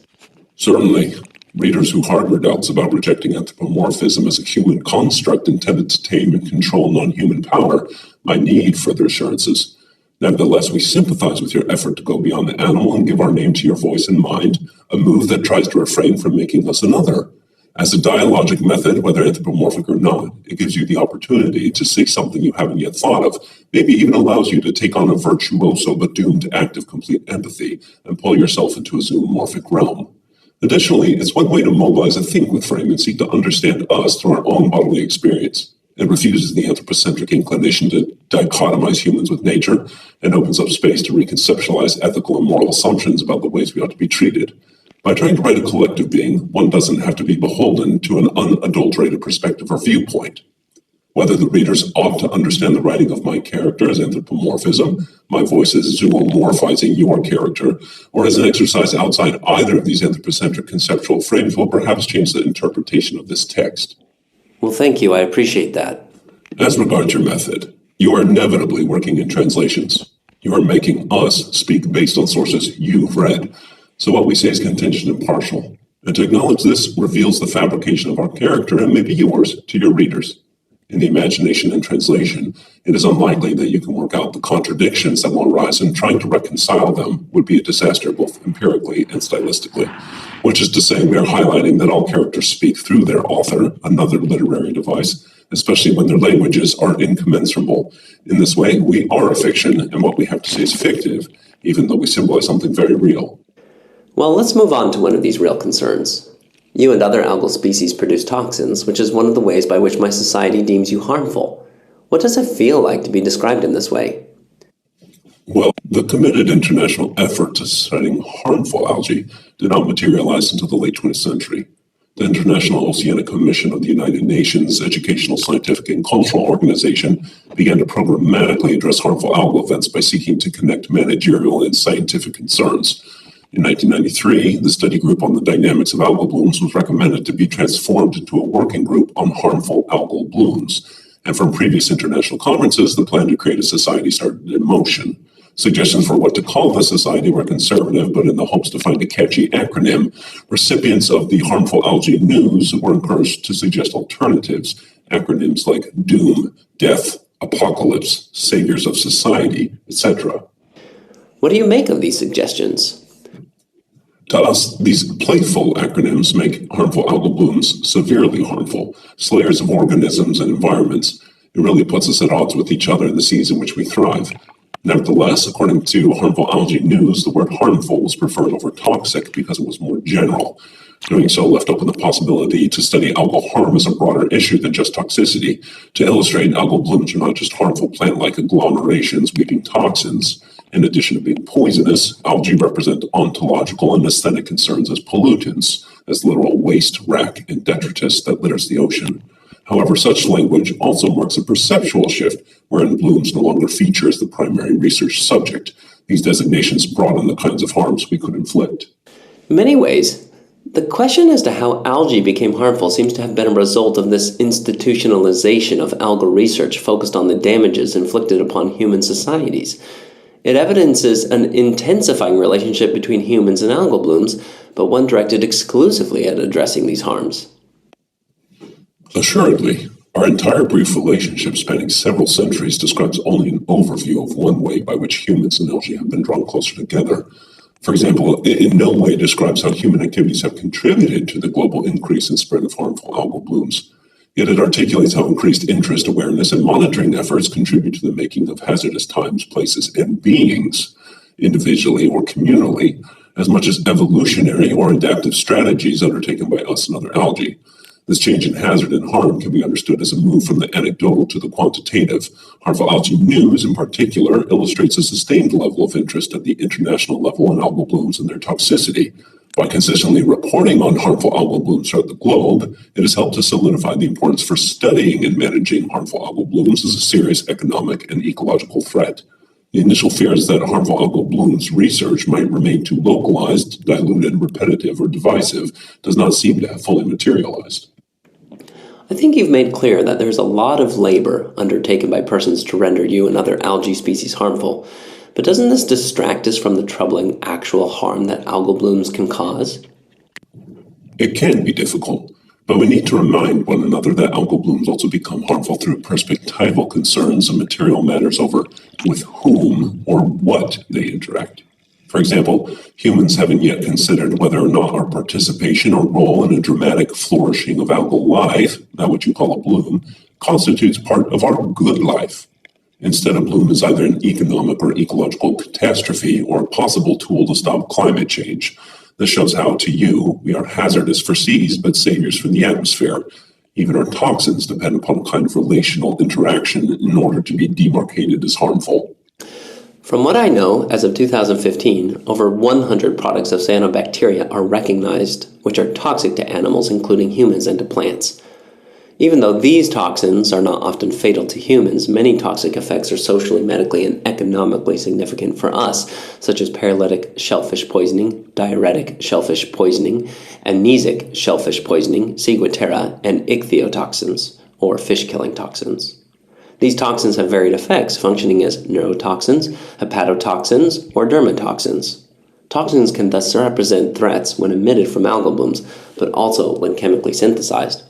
Certainly. Readers who harbor doubts about rejecting anthropomorphism as a human construct intended to tame and control non-human power might need further assurances. Nevertheless, we sympathize with your effort to go beyond the animal and give our name to your voice and mind, a move that tries to refrain from making us another. As a dialogic method, whether anthropomorphic or not, it gives you the opportunity to say something you haven't yet thought of, maybe even allows you to take on a virtuoso but doomed act of complete empathy and pull yourself into a zoomorphic realm. Additionally, it's one way to mobilize a think with frame and seek to understand us through our own bodily experience. It refuses the anthropocentric inclination to dichotomize humans with nature and opens up space to reconceptualize ethical and moral assumptions about the ways we ought to be treated. By trying to write a collective being, one doesn't have to be beholden to an unadulterated perspective or viewpoint. Whether the readers ought to understand the writing of my character as anthropomorphism, my voice as zoomorphizing your character, or as an exercise outside either of these anthropocentric conceptual frames will perhaps change the interpretation of this text. Well, thank you. I appreciate that. As regards your method, you are inevitably working in translations. You are making us speak based on sources you've read, so what we say is contingent and partial. And to acknowledge this reveals the fabrication of our character, and maybe yours, to your readers. In the imagination and translation, it is unlikely that you can work out the contradictions that will arise, and trying to reconcile them would be a disaster both empirically and stylistically. Which is to say, we are highlighting that all characters speak through their author, another literary device, especially when their languages are incommensurable. In this way, we are a fiction, and what we have to say is fictive, even though we symbolize something very real. Well, let's move on to one of these real concerns. You and other algal species produce toxins, which is one of the ways by which my society deems you harmful. What does it feel like to be described in this way? Well, the committed international effort to studying harmful algae did not materialize until the late 20th century. The International Oceanic Commission of the United Nations Educational, Scientific, and Cultural Organization began to programmatically address harmful algal events by seeking to connect managerial and scientific concerns. In 1993, the study group on the dynamics of algal blooms was recommended to be transformed into a working group on harmful algal blooms. And from previous international conferences, the plan to create a society started in motion. Suggestions for what to call the society were conservative, but in the hopes to find a catchy acronym, recipients of the harmful algae news were encouraged to suggest alternatives, acronyms like doom, death, apocalypse, saviors of society, etc. What do you make of these suggestions? To us, these playful acronyms make harmful algal blooms severely harmful, slayers of organisms and environments. It really puts us at odds with each other in the seas in which we thrive. Nevertheless, according to Harmful Algae News, the word harmful was preferred over toxic because it was more general. Doing so left open the possibility to study algal harm as a broader issue than just toxicity. To illustrate, algal blooms are not just harmful plant-like agglomerations weaving toxins. In addition to being poisonous, algae represent ontological and aesthetic concerns as pollutants, as literal waste, wrack, and detritus that litters the ocean. However, such language also marks a perceptual shift wherein blooms no longer feature as the primary research subject. These designations broaden the kinds of harms we could inflict. In many ways, the question as to how algae became harmful seems to have been a result of this institutionalization of algal research focused on the damages inflicted upon human societies. It evidences an intensifying relationship between humans and algal blooms, but one directed exclusively at addressing these harms. Assuredly, our entire brief relationship spanning several centuries describes only an overview of one way by which humans and algae have been drawn closer together. For example, it in no way describes how human activities have contributed to the global increase and spread of harmful algal blooms. Yet it articulates how increased interest, awareness, and monitoring efforts contribute to the making of hazardous times, places, and beings, individually or communally, as much as evolutionary or adaptive strategies undertaken by us and other algae. This change in hazard and harm can be understood as a move from the anecdotal to the quantitative. Harmful Algae News, in particular, illustrates a sustained level of interest at the international level in algal blooms and their toxicity. By consistently reporting on harmful algal blooms throughout the globe, it has helped to solidify the importance for studying and managing harmful algal blooms as a serious economic and ecological threat. The initial fear is that harmful algal blooms research might remain too localized, diluted, repetitive, or divisive does not seem to have fully materialized. I think you've made clear that there's a lot of labor undertaken by persons to render you and other algae species harmful, but doesn't this distract us from the troubling actual harm that algal blooms can cause? It can be difficult, but we need to remind one another that algal blooms also become harmful through perspectival concerns and material matters over with whom or what they interact. For example, humans haven't yet considered whether or not our participation or role in a dramatic flourishing of algal life, not what you call a bloom, constitutes part of our good life. Instead, a bloom is either an economic or ecological catastrophe or a possible tool to stop climate change. This shows how, to you, we are hazardous for seas, but saviors for the atmosphere. Even our toxins depend upon a kind of relational interaction in order to be demarcated as harmful. From what I know, as of 2015, over 100 products of cyanobacteria are recognized, which are toxic to animals, including humans, and to plants. Even though these toxins are not often fatal to humans, many toxic effects are socially, medically, and economically significant for us, such as paralytic shellfish poisoning, diuretic shellfish poisoning, amnesic shellfish poisoning, ciguatera, and ichthyotoxins, or fish-killing toxins. These toxins have varied effects, functioning as neurotoxins, hepatotoxins, or dermatoxins. Toxins can thus represent threats when emitted from algal blooms, but also when chemically synthesized.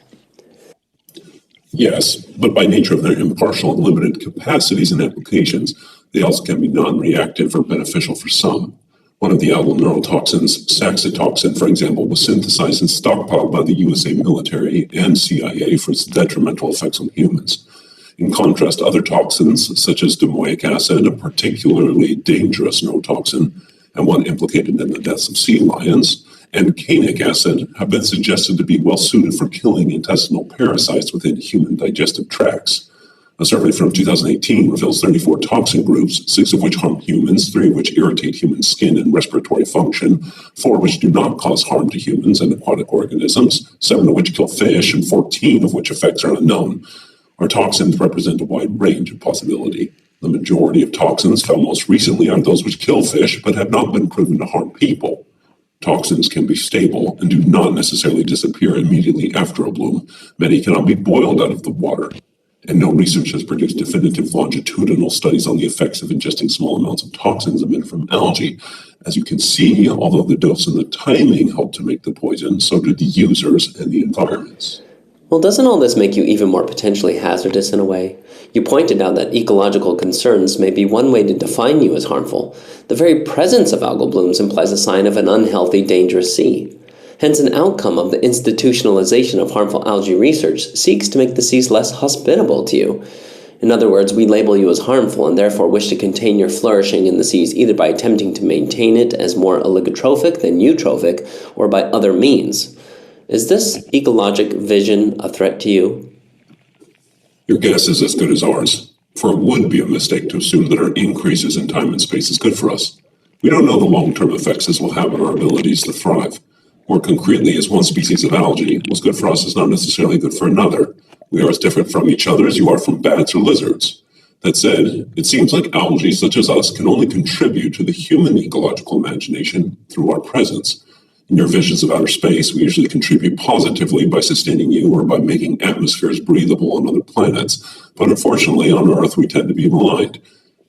Yes, but by nature of their impartial and limited capacities and applications, they also can be non-reactive or beneficial for some. One of the algal neurotoxins, saxitoxin, for example, was synthesized and stockpiled by the USA military and CIA for its detrimental effects on humans. In contrast, other toxins, such as domoic acid, a particularly dangerous neurotoxin, and one implicated in the deaths of sea lions, and canic acid, have been suggested to be well suited for killing intestinal parasites within human digestive tracts. A survey from 2018 reveals 34 toxin groups, 6 of which harm humans, 3 of which irritate human skin and respiratory function, 4 of which do not cause harm to humans and aquatic organisms, 7 of which kill fish, and 14 of which effects are unknown. Our toxins represent a wide range of possibility. The majority of toxins found most recently are those which kill fish but have not been proven to harm people. Toxins can be stable and do not necessarily disappear immediately after a bloom. Many cannot be boiled out of the water. And no research has produced definitive longitudinal studies on the effects of ingesting small amounts of toxins emitted from algae. As you can see, although the dose and the timing help to make the poison, so do the users and the environments. Well, doesn't all this make you even more potentially hazardous in a way? You pointed out that ecological concerns may be one way to define you as harmful. The very presence of algal blooms implies a sign of an unhealthy, dangerous sea. Hence, an outcome of the institutionalization of harmful algae research seeks to make the seas less hospitable to you. In other words, we label you as harmful and therefore wish to contain your flourishing in the seas either by attempting to maintain it as more oligotrophic than eutrophic or by other means. Is this ecologic vision a threat to you? Your guess is as good as ours, for it would be a mistake to assume that our increases in time and space is good for us. We don't know the long-term effects this will have on our abilities to thrive. More concretely, as one species of algae, what's good for us is not necessarily good for another. We are as different from each other as you are from bats or lizards. That said, it seems like algae such as us can only contribute to the human ecological imagination through our presence. In your visions of outer space, we usually contribute positively by sustaining you or by making atmospheres breathable on other planets. But unfortunately, on Earth, we tend to be maligned.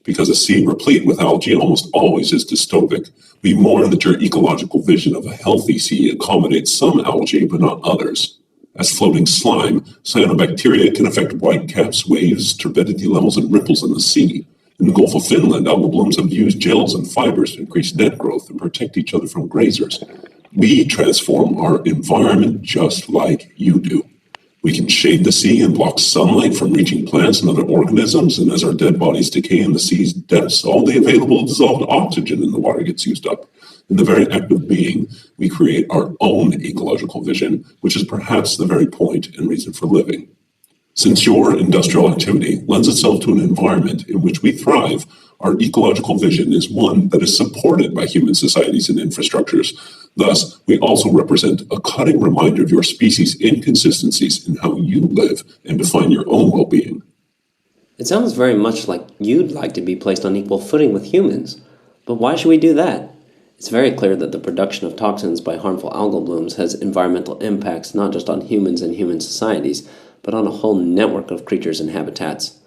Because a sea replete with algae almost always is dystopic, we mourn that your ecological vision of a healthy sea accommodates some algae but not others. As floating slime, cyanobacteria can affect whitecaps, waves, turbidity levels, and ripples in the sea. In the Gulf of Finland, algal blooms have used gels and fibers to increase net growth and protect each other from grazers. We transform our environment just like you do. We can shade the sea and block sunlight from reaching plants and other organisms, and as our dead bodies decay in the sea's depths, all the available dissolved oxygen in the water gets used up. In the very act of being, we create our own ecological vision, which is perhaps the very point and reason for living. Since your industrial activity lends itself to an environment in which we thrive, our ecological vision is one that is supported by human societies and infrastructures. Thus, we also represent a cutting reminder of your species' inconsistencies in how you live and define your own well-being. It sounds very much like you'd like to be placed on equal footing with humans. But why should we do that? It's very clear that the production of toxins by harmful algal blooms has environmental impacts not just on humans and human societies, but on a whole network of creatures and habitats.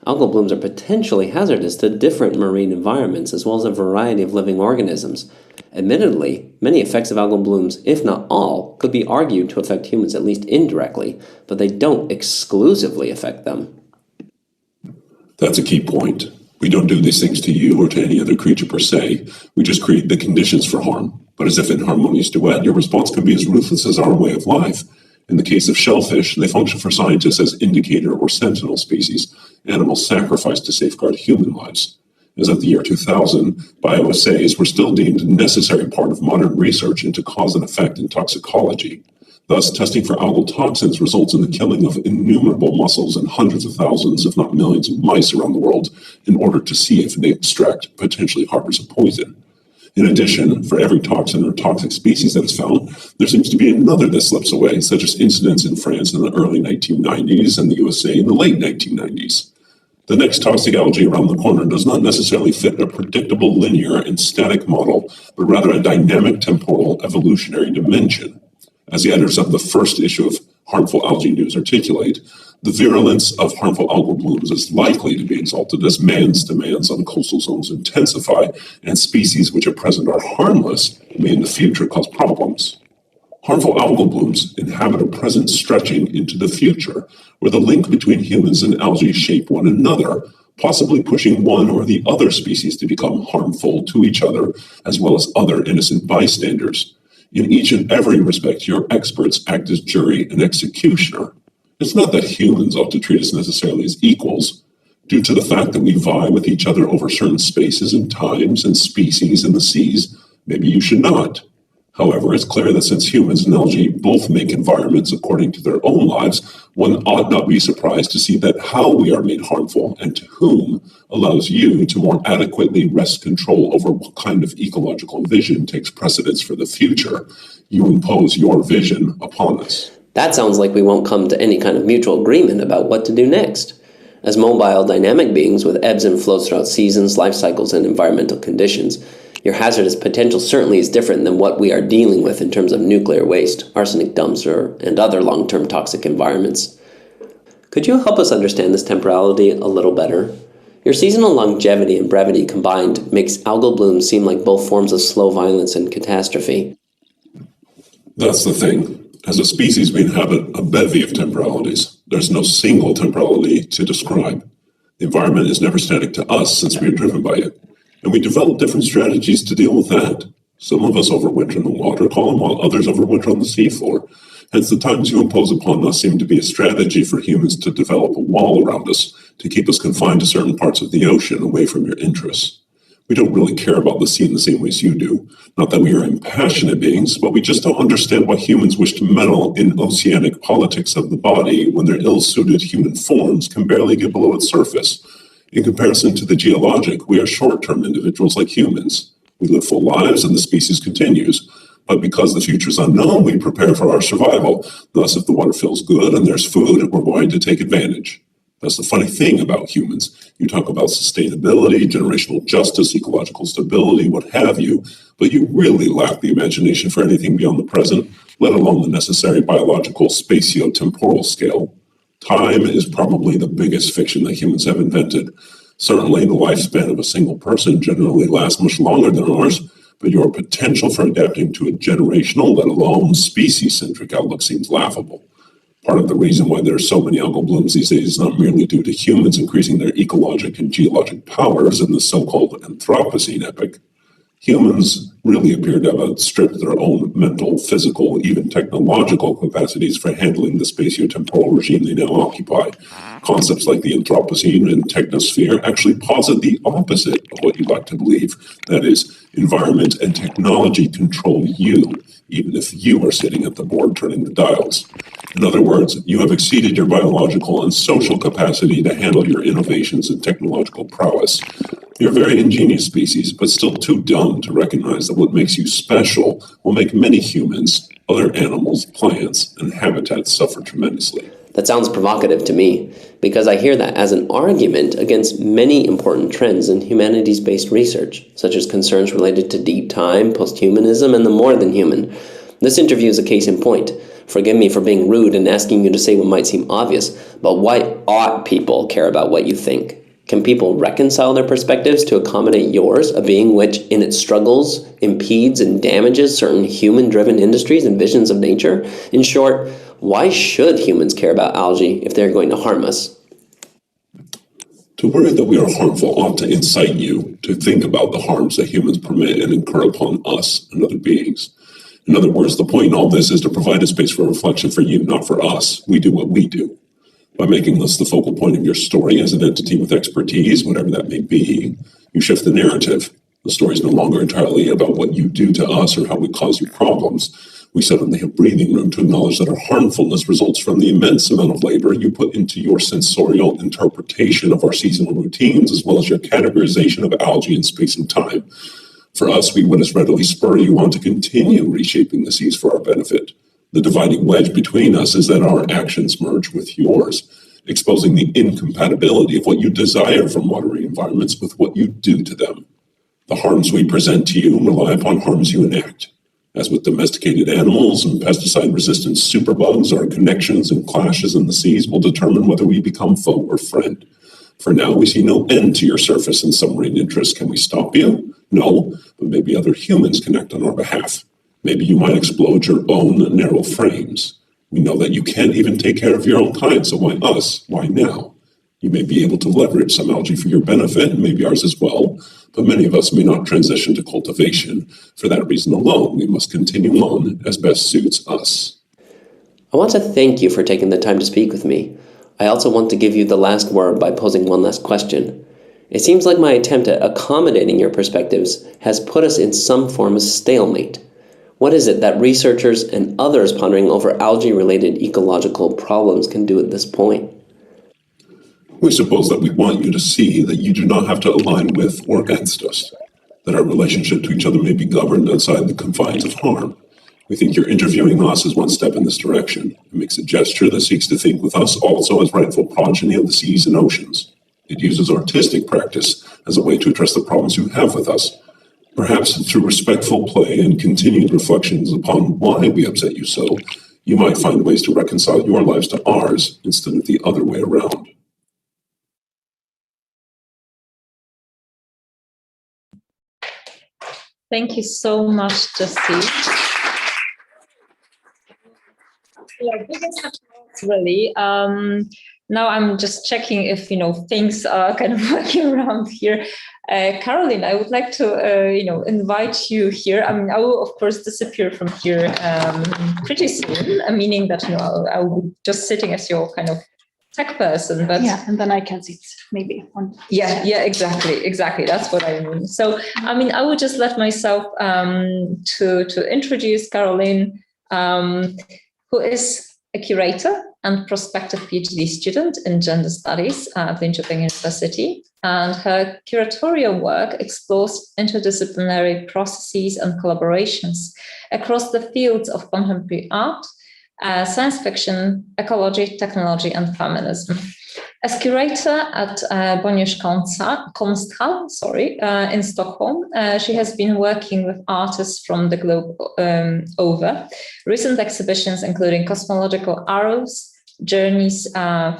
Algal blooms are potentially hazardous to different marine environments as well as a variety of living organisms. Admittedly, many effects of algal blooms, if not all, could be argued to affect humans at least indirectly, but they don't exclusively affect them. That's a key point. We don't do these things to you or to any other creature per se. We just create the conditions for harm. But as if in harmonious duet, your response can be as ruthless as our way of life. In the case of shellfish, they function for scientists as indicator or sentinel species, animals sacrificed to safeguard human lives. As of the year 2000, bioassays were still deemed a necessary part of modern research into cause and effect in toxicology. Thus, testing for algal toxins results in the killing of innumerable mussels and hundreds of thousands, if not millions, of mice around the world in order to see if the extract potentially harbors a poison. In addition, for every toxin or toxic species that is found, there seems to be another that slips away, such as incidents in France in the early 1990s and the USA in the late 1990s. The next toxic algae around the corner does not necessarily fit a predictable linear and static model, but rather a dynamic temporal evolutionary dimension. As the editors of the first issue of Harmful Algae News articulate, the virulence of harmful algal blooms is likely to be exalted as man's demands on coastal zones intensify, and species which at present are harmless may in the future cause problems. Harmful algal blooms inhabit a present stretching into the future, where the link between humans and algae shape one another, possibly pushing one or the other species to become harmful to each other, as well as other innocent bystanders. In each and every respect, your experts act as jury and executioner. It's not that humans ought to treat us necessarily as equals, due to the fact that we vie with each other over certain spaces and times and species in the seas. Maybe you should not. However, it's clear that since humans and algae both make environments according to their own lives, one ought not be surprised to see that how we are made harmful and to whom allows you to more adequately wrest control over what kind of ecological vision takes precedence for the future. You impose your vision upon us. That sounds like we won't come to any kind of mutual agreement about what to do next. As mobile, dynamic beings with ebbs and flows throughout seasons, life cycles, and environmental conditions, your hazardous potential certainly is different than what we are dealing with in terms of nuclear waste, arsenic dumps, and other long-term toxic environments. Could you help us understand this temporality a little better? Your seasonal longevity and brevity combined makes algal blooms seem like both forms of slow violence and catastrophe. That's the thing. As a species, we inhabit a bevy of temporalities. There's no single temporality to describe. The environment is never static to us since we are driven by it. And we develop different strategies to deal with that. Some of us overwinter in the water column, while others overwinter on the seafloor. Hence, the times you impose upon us seem to be a strategy for humans to develop a wall around us, to keep us confined to certain parts of the ocean away from your interests. We don't really care about the sea in the same ways you do. Not that we are impassionate beings, but we just don't understand why humans wish to meddle in oceanic politics of the body when their ill-suited human forms can barely get below its surface. In comparison to the geologic, we are short-term individuals like humans. We live full lives and the species continues. But because the future is unknown, we prepare for our survival. Thus, if the water feels good and there's food, we're going to take advantage. That's the funny thing about humans. You talk about sustainability, generational justice, ecological stability, what have you, but you really lack the imagination for anything beyond the present, let alone the necessary biological spatio-temporal scale. Time is probably the biggest fiction that humans have invented. Certainly, the lifespan of a single person generally lasts much longer than ours, but your potential for adapting to a generational, let alone species-centric outlook seems laughable. Part of the reason why there are so many algal blooms these days is not merely due to humans increasing their ecologic and geologic powers in the so-called Anthropocene epoch. Humans really appear to have outstripped their own mental, physical, even technological capacities for handling the spatio-temporal regime they now occupy. Concepts like the Anthropocene and technosphere actually posit the opposite of what you'd like to believe. That is, environment and technology control you, even if you are sitting at the board turning the dials. In other words, you have exceeded your biological and social capacity to handle your innovations and technological prowess. You're a very ingenious species, but still too dumb to recognize that what makes you special will make many humans, other animals, plants, and habitats suffer tremendously. That sounds provocative to me, because I hear that as an argument against many important trends in humanities-based research, such as concerns related to deep time, posthumanism, and the more than human. This interview is a case in point. Forgive me for being rude and asking you to say what might seem obvious, but why ought people care about what you think? Can people reconcile their perspectives to accommodate yours, a being which, in its struggles, impedes and damages certain human-driven industries and visions of nature? In short, why should humans care about algae if they're going to harm us? To worry that we are harmful ought to incite you to think about the harms that humans permit and incur upon us and other beings. In other words, the point in all this is to provide a space for reflection for you, not for us. We do what we do. By making this the focal point of your story as an entity with expertise, whatever that may be, you shift the narrative. The story is no longer entirely about what you do to us or how we cause you problems. We suddenly have breathing room to acknowledge that our harmfulness results from the immense amount of labor you put into your sensorial interpretation of our seasonal routines, as well as your categorization of algae in space and time. For us, we would as readily spur you on to continue reshaping the seas for our benefit. The dividing wedge between us is that our actions merge with yours, exposing the incompatibility of what you desire from watery environments with what you do to them. The harms we present to you rely upon harms you enact. As with domesticated animals and pesticide-resistant superbugs, our connections and clashes in the seas will determine whether we become foe or friend. For now, we see no end to your surface and submarine interests. Can we stop you? No, but maybe other humans can act on our behalf. Maybe you might explode your own narrow frames. We know that you can't even take care of your own kind, so why us? Why now? You may be able to leverage some algae for your benefit, and maybe ours as well, but many of us may not transition to cultivation. For that reason alone, we must continue on as best suits us. I want to thank you for taking the time to speak with me. I also want to give you the last word by posing one last question. It seems like my attempt at accommodating your perspectives has put us in some form of stalemate. What is it that researchers and others pondering over algae-related ecological problems can do at this point? We suppose that we want you to see that you do not have to align with or against us, that our relationship to each other may be governed outside the confines of harm. We think you're interviewing us as one step in this direction. It makes a gesture that seeks to think with us also as rightful progeny of the seas and oceans. It uses artistic practice as a way to address the problems you have with us. Perhaps through respectful play and continued reflections upon why we upset you so, you might find ways to reconcile your lives to ours instead of the other way around. Thank you so much, Justy. Yeah, really. Now I'm just checking if things are kind of working around here. Caroline, I would like to invite you here. I mean, I will of course disappear from here pretty soon, meaning that I will be just sitting as your kind of tech person, but yeah, and then I can sit maybe on. Yeah, exactly. That's what I mean. So, I mean, I would just let myself to introduce Caroline, who is a curator and prospective PhD student in gender studies at Linköping University, and her curatorial work explores interdisciplinary processes and collaborations across the fields of contemporary art, science fiction, ecology, technology, and feminism. As curator at Bonniers Konsthall, in Stockholm, she has been working with artists from the globe over. Recent exhibitions including cosmological arrows, journeys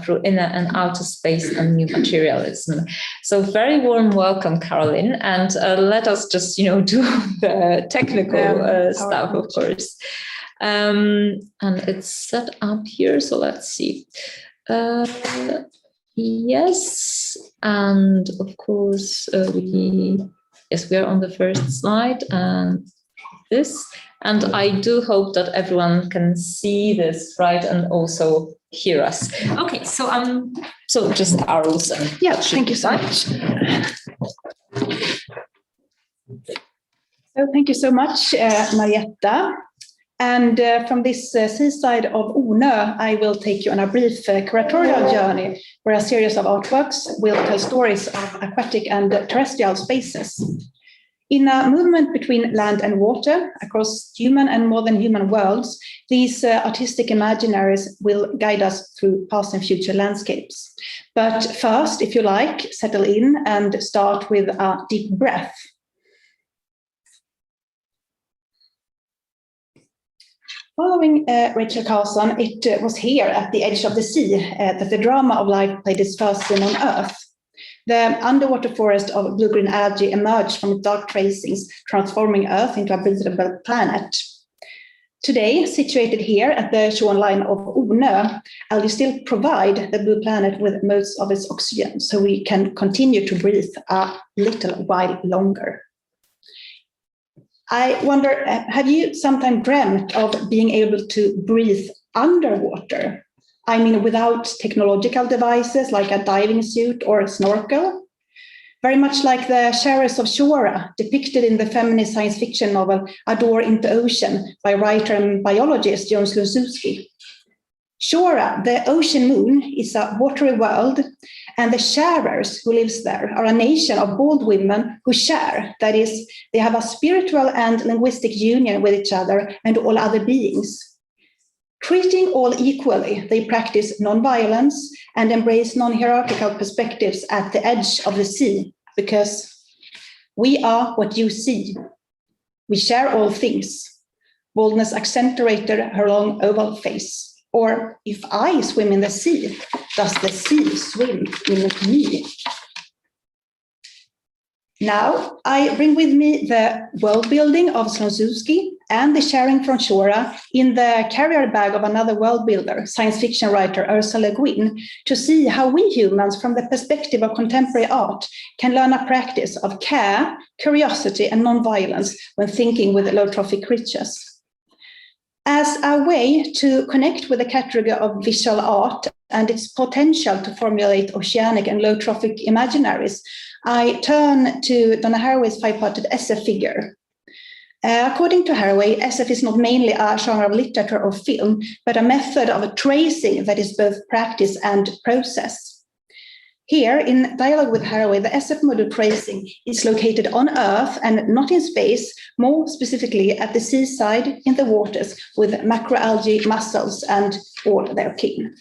through inner and outer space, and new materialism. So very warm welcome, Caroline, and let us just do the technical stuff, of course. And it's set up here, so let's see. Yes, and of course we are on the first slide, and this, and I do hope that everyone can see this, right, and also hear us. Okay, so just arrows. And yeah, thank you so much. So thank you so much, Marietta. And from this seaside of Ornö, I will take you on a brief curatorial journey where a series of artworks will tell stories of aquatic and terrestrial spaces. In a movement between land and water, across human and more than human worlds, these artistic imaginaries will guide us through past and future landscapes. But first, if you like, settle in and start with a deep breath. Following Rachel Carson, it was here at the edge of the sea that the drama of life played its first scene on Earth. The underwater forest of blue-green algae emerged from its dark tracings, transforming Earth into a breathable planet. Today, situated here at the shoreline of Ornö, algae still provide the blue planet with most of its oxygen, so we can continue to breathe a little while longer. I wonder, have you sometimes dreamt of being able to breathe underwater? I mean, without technological devices like a diving suit or a snorkel? Very much like the sharers of Shora, depicted in the feminist science fiction novel A Door into Ocean by writer and biologist Jon Slonczewski. Shora, the ocean moon, is a watery world, and the sharers who live there are a nation of bold women who share. That is, they have a spiritual and linguistic union with each other and all other beings. Treating all equally, they practice non-violence and embrace non-hierarchical perspectives at the edge of the sea, because we are what you see. We share all things. Boldness accentuated her long oval face. Or if I swim in the sea, does the sea swim in me? Now, I bring with me the world building of Slonczewski and the sharing from Shora in the carrier bag of another world builder, science fiction writer Ursula Le Guin, to see how we humans, from the perspective of contemporary art, can learn a practice of care, curiosity, and non-violence when thinking with low-trophic creatures. As a way to connect with the category of visual art and its potential to formulate oceanic and low-trophic imaginaries, I turn to Donna Haraway's five-parted SF figure. According to Haraway, SF is not mainly a genre of literature or film, but a method of tracing that is both practice and process. Here, in dialogue with Haraway, the SF model tracing is located on Earth and not in space, more specifically at the seaside in the waters with macroalgae, mussels, and all their kin.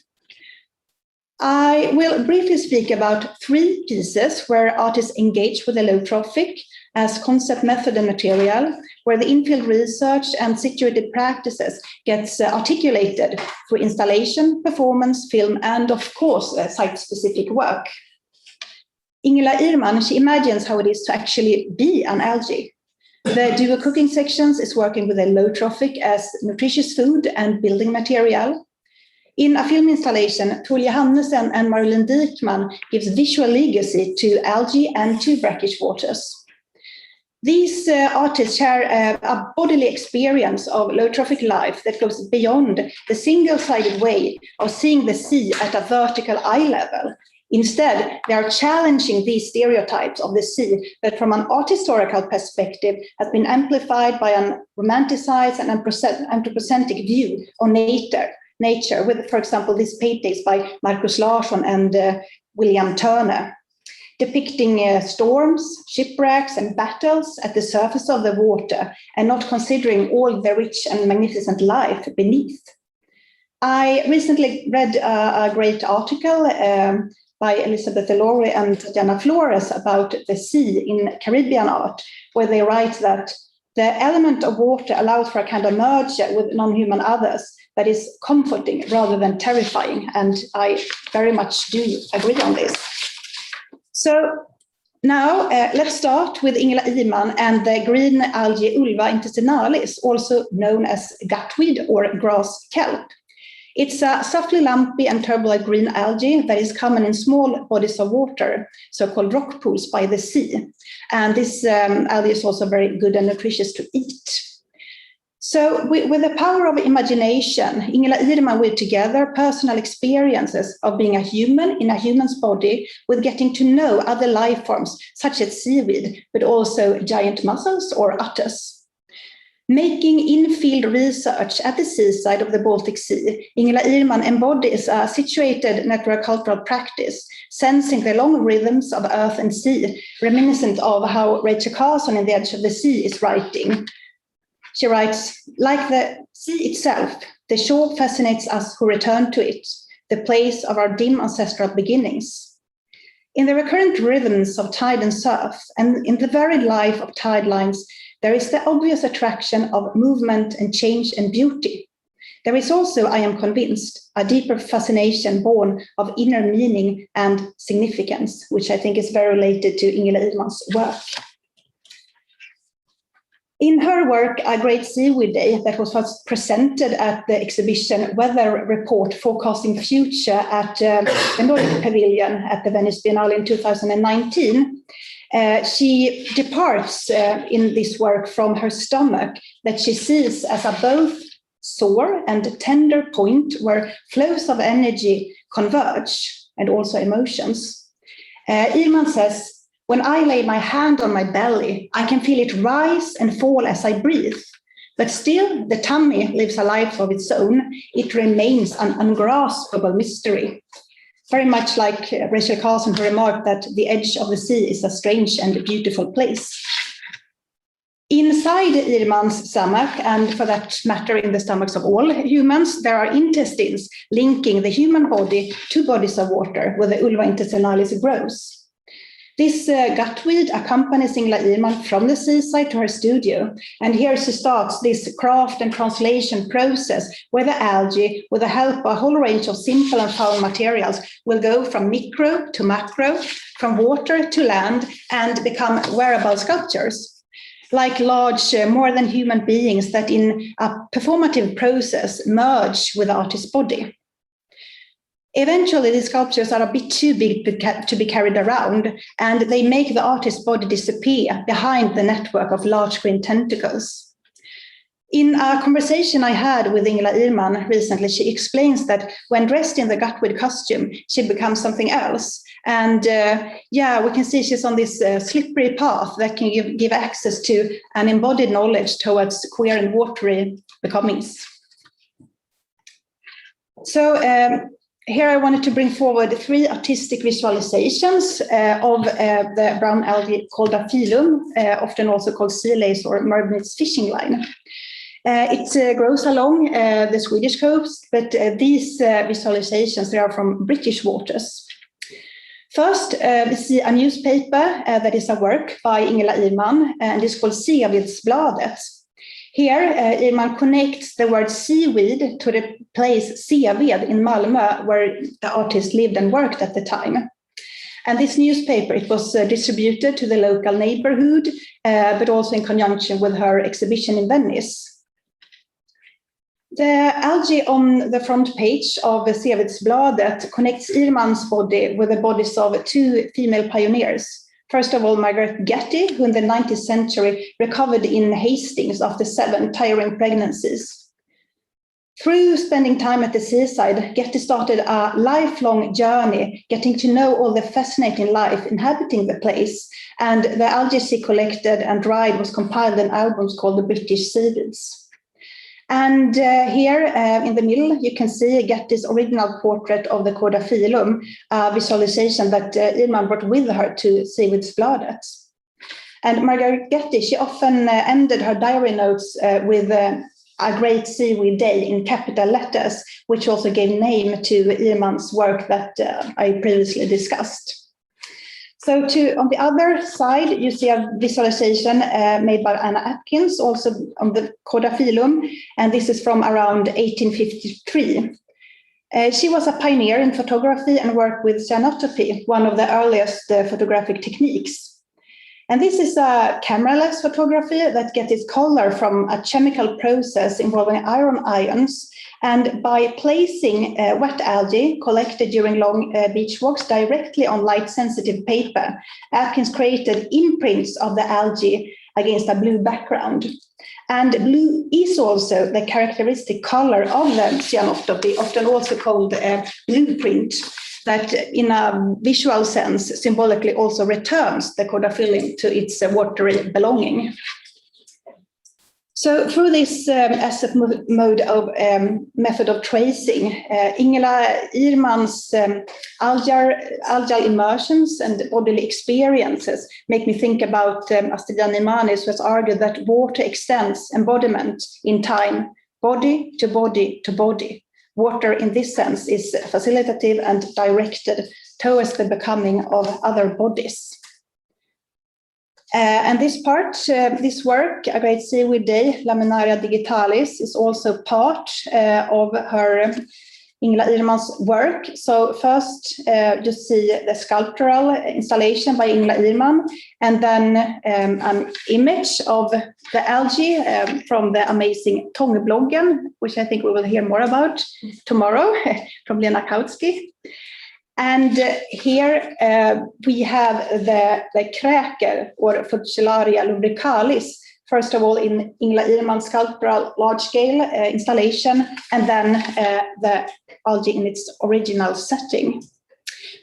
I will briefly speak about 3 pieces where artists engage with the low-trophic as concept, method, and material, where the infield research and situated practices gets articulated through installation, performance, film, and of course, site-specific work. Ingela Irman, she imagines how it is to actually be an algae. The duo cooking sections is working with a low-trophic as nutritious food and building material. In a film installation, Tull Johannesen and Marilyn Diekman gives visual legacy to algae and to brackish waters. These artists share a bodily experience of low-trophic life that goes beyond the single-sided way of seeing the sea at a vertical eye level. Instead, they are challenging these stereotypes of the sea that from an art historical perspective has been amplified by an romanticized and anthropocentric view on nature with, for example, these paintings by Markus Larsson and William Turner, depicting storms, shipwrecks, and battles at the surface of the water, and not considering all the rich and magnificent life beneath. I recently read a great article by Elizabeth Delore and Jana Flores about the sea in Caribbean art, where they write that the element of water allows for a kind of merger with non-human others that is comforting rather than terrifying, and I very much do agree on this. So now let's start with Ingela Irman and the green algae Ulva intestinalis, also known as gutweed or grass kelp. It's a softly lumpy and turbulent green algae that is common in small bodies of water, so-called rock pools by the sea. And this algae is also very good and nutritious to eat. So with the power of imagination, Ingela Irman weaved together personal experiences of being a human in a human's body with getting to know other life forms, such as seaweed, but also giant mussels or otters. Making in-field research at the seaside of the Baltic Sea, Ingela Irman embodies a situated natural practice, sensing the long rhythms of earth and sea, reminiscent of how Rachel Carson in The Edge of the Sea is writing. She writes, like the sea itself, the shore fascinates us who return to it, the place of our dim ancestral beginnings. In the recurrent rhythms of tide and surf, and in the varied life of tide lines, there is the obvious attraction of movement and change and beauty. There is also, I am convinced, a deeper fascination born of inner meaning and significance, which I think is very related to Ingela Irman's work. In her work, A Great Seaweed Day, that was first presented at the exhibition Weather Report Forecasting Future at the Nordic Pavilion at the Venice Biennale in 2019, she departs in this work from her stomach that she sees as a both sore and tender point where flows of energy converge and also emotions. Irman says, when I lay my hand on my belly, I can feel it rise and fall as I breathe. But still, the tummy lives a life of its own. It remains an ungraspable mystery. Very much like Rachel Carson, who remarked that the edge of the sea is a strange and beautiful place. Inside Irman's stomach, and for that matter in the stomachs of all humans, there are intestines linking the human body to bodies of water where the Ulva intestinalis grows. This gutweed accompanies Ingela Irman from the seaside to her studio, and here she starts this craft and translation process where the algae, with the help of a whole range of simple and foul materials, will go from micro to macro, from water to land, and become wearable sculptures, like large, more than human beings that in a performative process merge with the artist's body. Eventually, these sculptures are a bit too big to be carried around, and they make the artist's body disappear behind the network of large green tentacles. In a conversation I had with Ingela Irman recently, she explains that when dressed in the Gutweed costume, she becomes something else. And we can see she's on this slippery path that can give access to an embodied knowledge towards queer and watery becomings. So here I wanted to bring forward 3 artistic visualizations of the brown algae called a phyllum, often also called sea lace or mermaid's fishing line. It grows along the Swedish coast, but these visualizations, they are from British waters. First, we see a newspaper that is a work by Ingela Irman, and it's called Seavidsbladet. Here, Irman connects the word seaweed to the place Seved in Malmö, where the artist lived and worked at the time. And this newspaper, it was distributed to the local neighborhood, but also in conjunction with her exhibition in Venice. The algae on the front page of Seavidsbladet connects Irman's body with the bodies of 2 female pioneers. First of all, Margaret Getty, who in the 19th century recovered in Hastings after 7 tiring pregnancies. Through spending time at the seaside, Getty started a lifelong journey, getting to know all the fascinating life inhabiting the place. And the algae she collected and dried was compiled in albums called the British Seaweeds. And here in the middle, you can see Getty's original portrait of the Cordaphyllum, a visualization that Irman brought with her to Seavidsbladet. And Margaret Getty, she often ended her diary notes with a great seaweed day in capital letters, which also gave name to Irman's work that I previously discussed. So on the other side, you see a visualization made by Anna Atkins, also on the Cordaphyllum, and this is from around 1853. She was a pioneer in photography and worked with cyanotopy, one of the earliest photographic techniques. And this is a cameraless photography that gets its color from a chemical process involving iron ions. And by placing wet algae collected during long beach walks directly on light-sensitive paper, Atkins created imprints of the algae against a blue background. And blue is also the characteristic color of the cyanotopy, often also called blueprint, that in a visual sense symbolically also returns the Cordaphyllum to its watery belonging. So through this mode of method of tracing, Ingela Irman's algal immersions and bodily experiences make me think about Astrid Janimani's, who has argued that water extends embodiment in time, body to body to body. Water in this sense is facilitative and directed towards the becoming of other bodies. And this work, A Great Seaweed Day, Laminaria Digitalis, is also part of her Ingela Irman's work. So first, you see the sculptural installation by Ingela Irman, and then an image of the algae from the amazing Tångbloggen, which I think we will hear more about tomorrow from Lena Kautsky. And here we have the kräker, or Fucillaria lubricalis, first of all in Ingela Irman's sculptural large-scale installation, and then the algae in its original setting.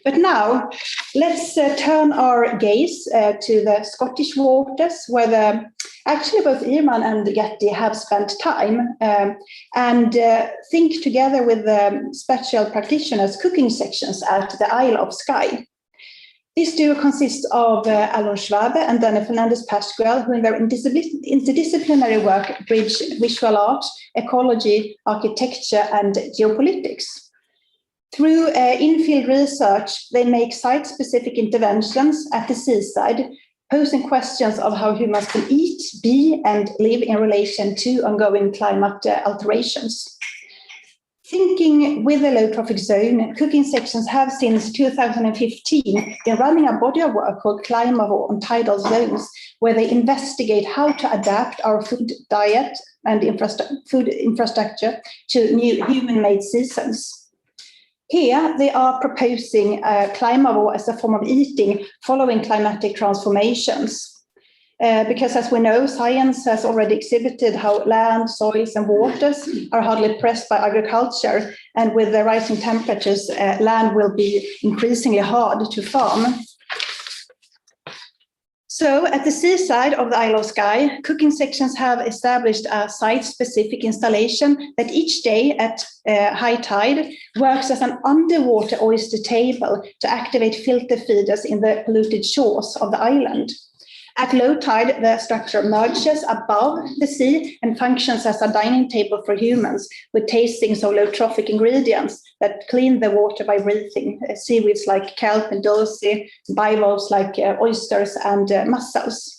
But now, let's turn our gaze to the Scottish waters, where actually both Irman and Getty have spent time, and think together with the special practitioners cooking sections at the Isle of Skye. This duo consists of Alon Schwabe and Dana Fernandez-Pascual, who in their interdisciplinary work bridge visual art, ecology, architecture, and geopolitics. Through in-field research, they make site-specific interventions at the seaside, posing questions of how humans can eat, be, and live in relation to ongoing climate alterations. Thinking with the low-trophic zone, cooking sections have since 2015 been running a body of work called Climavo on tidal zones, where they investigate how to adapt our food diet and food infrastructure to new human-made seasons. Here, they are proposing Climavo as a form of eating following climatic transformations. Because as we know, science has already exhibited how land, soils and waters are hardly pressed by agriculture, and with the rising temperatures, land will be increasingly hard to farm. So at the seaside of the Isle of Skye, cooking sections have established a site-specific installation that each day at high tide works as an underwater oyster table to activate filter feeders in the polluted shores of the island. At low tide, the structure merges above the sea and functions as a dining table for humans with tastings of low-trophic ingredients that clean the water by breathing, seaweeds like kelp and dulse, bivalves like oysters and mussels.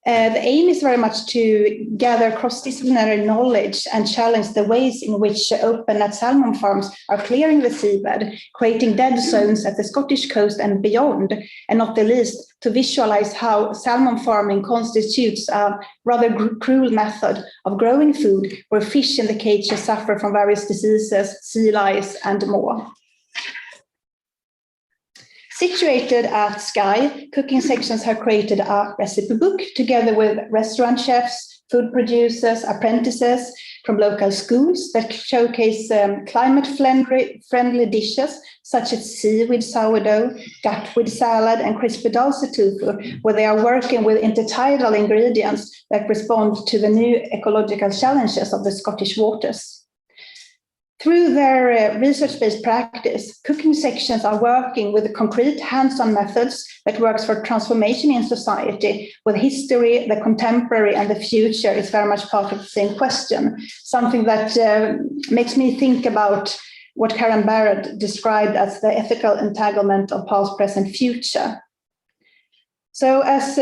The aim is very much to gather cross-disciplinary knowledge and challenge the ways in which open net salmon farms are clearing the seabed, creating dead zones at the Scottish coast and beyond, and not the least to visualize how salmon farming constitutes a rather cruel method of growing food where fish in the cages suffer from various diseases, sea lice and more. Situated at Skye, cooking sections have created a recipe book together with restaurant chefs, food producers, apprentices from local schools that showcase climate-friendly dishes such as seaweed sourdough, gutweed salad, and crispy dulse tofu, where they are working with intertidal ingredients that respond to the new ecological challenges of the Scottish waters. Through their research-based practice, cooking sections are working with concrete hands-on methods that works for transformation in society, with history, the contemporary and the future is very much part of the same question, something that makes me think about what Karen Barrett described as the ethical entanglement of past, present, future. So as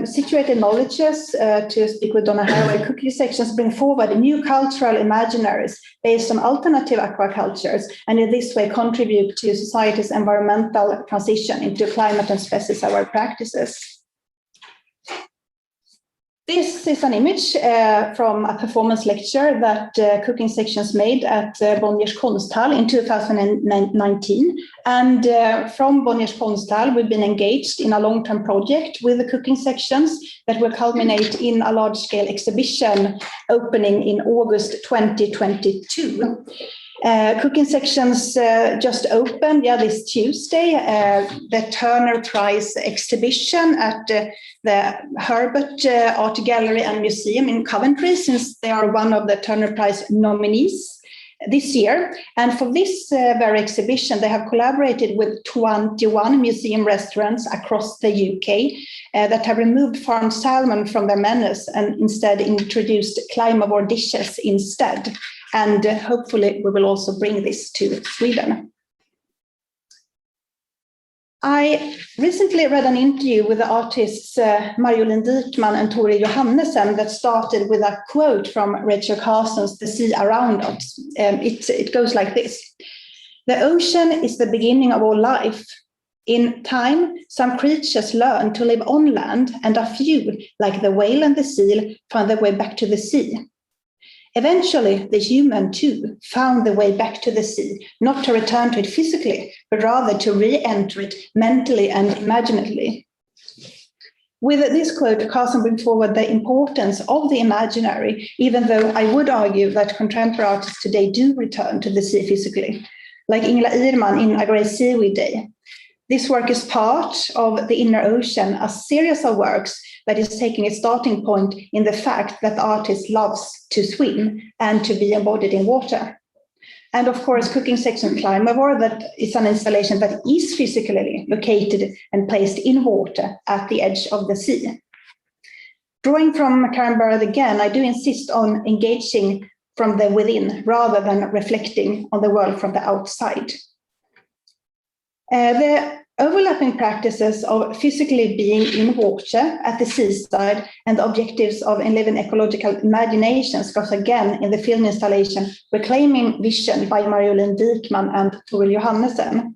situated knowledges, to speak with Donna Haraway, cooking sections bring forward new cultural imaginaries based on alternative aquacultures, and in this way contribute to society's environmental transition into climate and species-aware practices. This is an image from a performance lecture that cooking sections made at Bonniers Konsthall in 2019. And from Bonniers Konsthall, we've been engaged in a long-term project with the cooking sections that will culminate in a large-scale exhibition opening in August 2022. Cooking sections just opened this Tuesday, the Turner Prize exhibition at the Herbert Art Gallery and Museum in Coventry, since they are one of the Turner Prize nominees this year. And for this very exhibition, they have collaborated with 21 museum restaurants across the UK that have removed farmed salmon from their menus and instead introduced climavore dishes instead. And hopefully we will also bring this to Sweden. I recently read an interview with the artists Marjolin Dikman and Toril Johannesen that started with a quote from Rachel Carson's The Sea Around Us. It goes like this: "The ocean is the beginning of all life. In time, some creatures learn to live on land, and a few, like the whale and the seal, find their way back to the sea. Eventually, the human too found the way back to the sea, not to return to it physically, but rather to re-enter it mentally and imaginatively." With this quote, Carson brings forward the importance of the imaginary, even though I would argue that contemporary artists today do return to the sea physically, like Ingela Irman in A Grey Seaweed Day. This work is part of The Inner Ocean, a series of works that is taking its starting point in the fact that the artist loves to swim and to be embodied in water. And of course, cooking section Climavore, that is an installation that is physically located and placed in water at the edge of the sea. Drawing from Karen Barrett again, I do insist on engaging from the within rather than reflecting on the world from the outside. The overlapping practices of physically being in water at the seaside and the objectives of enlivened ecological imaginations goes again in the film installation Reclaiming Vision by Marjolin Dikman and Toril Johannesen.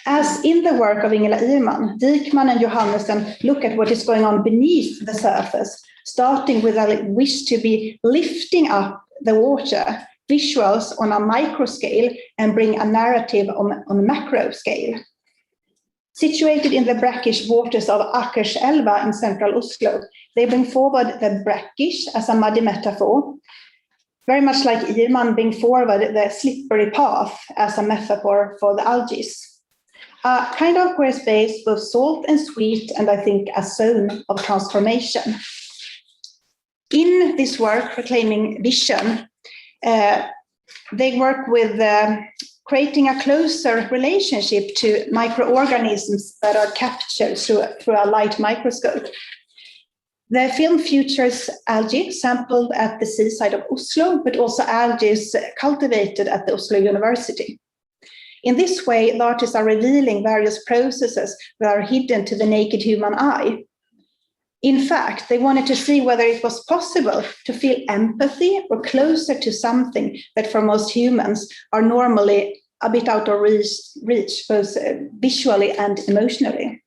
As in the work of Ingela Irman, Dikman and Johannesen look at what is going on beneath the surface, starting with a wish to be lifting up the water, visuals on a micro scale, and bring a narrative on a macro scale. Situated in the brackish waters of Akerselva in central Oslo, they bring forward the brackish as a muddy metaphor, very much like Irman bring forward the slippery path as a metaphor for the algae. A kind of queer space, both salt and sweet, and I think a zone of transformation. In this work, Reclaiming Vision, they work with creating a closer relationship to microorganisms that are captured through a light microscope. The film features algae sampled at the seaside of Oslo, but also algae cultivated at the Oslo University. In this way, the artists are revealing various processes that are hidden to the naked human eye. In fact, they wanted to see whether it was possible to feel empathy or closer to something that for most humans are normally a bit out of reach both visually and emotionally.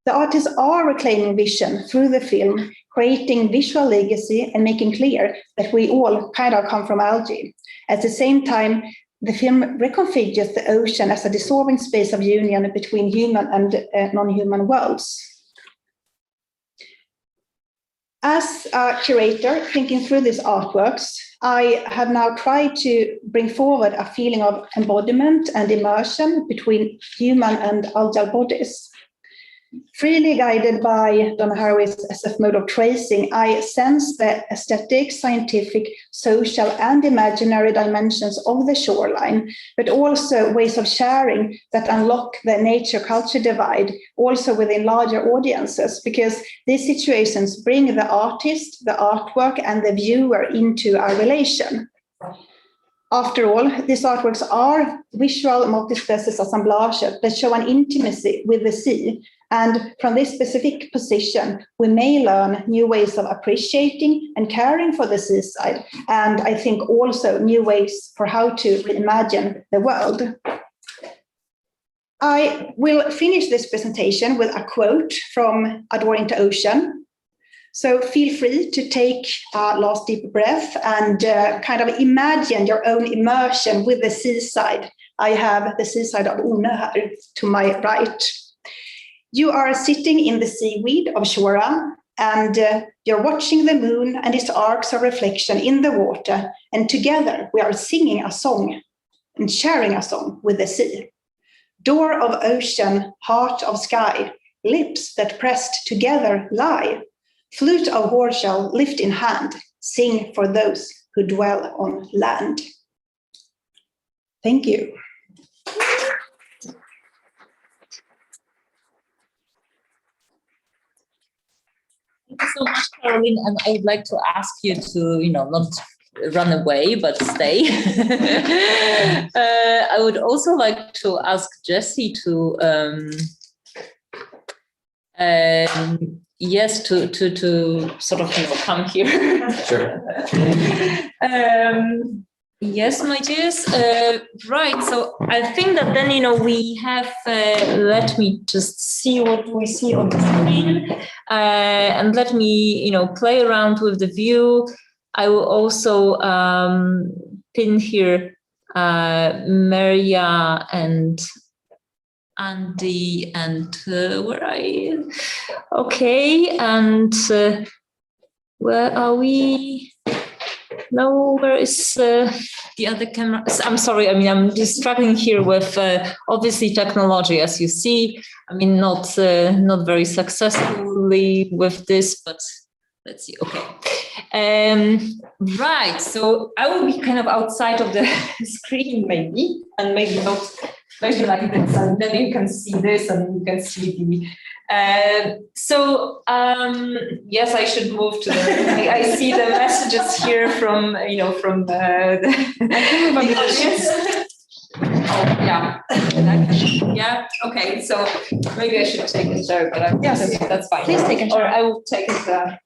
The artists are reclaiming vision through the film, creating visual legacy and making clear that we all kind of come from algae. At the same time, the film reconfigures the ocean as a dissolving space of union between human and non-human worlds. As a curator, thinking through these artworks, I have now tried to bring forward a feeling of embodiment and immersion between human and algal bodies. Freely guided by Donna Haraway's SF mode of tracing, I sense the aesthetic, scientific, social, and imaginary dimensions of the shoreline, but also ways of sharing that unlock the nature-culture divide, also within larger audiences, because these situations bring the artist, the artwork, and the viewer into a relation. After all, these artworks are visual multispecies assemblages that show an intimacy with the sea. And from this specific position, we may learn new ways of appreciating and caring for the seaside, and I think also new ways for how to reimagine the world. I will finish this presentation with a quote from Adoring the Ocean. So feel free to take a last deep breath and kind of imagine your own immersion with the seaside. I have the seaside of Ornö here to my right. You are sitting in the seaweed of Shora, and you're watching the moon and its arcs of reflection in the water, and together we are singing a song and sharing a song with the sea. Door of ocean, heart of sky, lips that pressed together lie. Flute of hornshell, lift in hand, sing for those who dwell on land. Thank you. Thank you so much, Caroline. And I would like to ask you to, not run away, but stay. I would also like to ask Jessie to, to sort of come here. Sure. Yes, my dears. Right. So I think that then we have. Let me just see what we see on the screen, and let me play around with the view. I will also pin here Maria and Andy and where are you? Okay, and where are we? No, where is the other camera? I'm sorry. I'm just struggling here with obviously technology, as you see. Not very successfully with this, but let's see. Okay, right. So I will be kind of outside of the screen, maybe, and maybe not. Maybe like this, and then you can see this, and you can see the. Yes, I should move to the. I see the messages here from from the audience. Oh yeah, yeah. Okay, so maybe I should take it there, but yes, that's fine. Please take it. Or I will take it.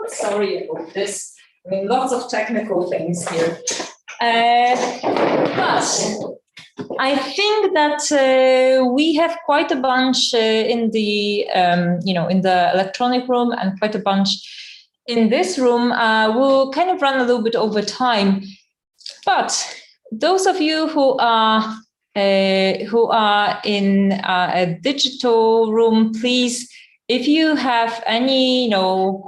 Sorry about this. Lots of technical things here, but. I think that we have quite a bunch in the in the electronic room and quite a bunch in this room. We'll kind of run a little bit over time, but those of you who are who are in a digital room, please, if you have any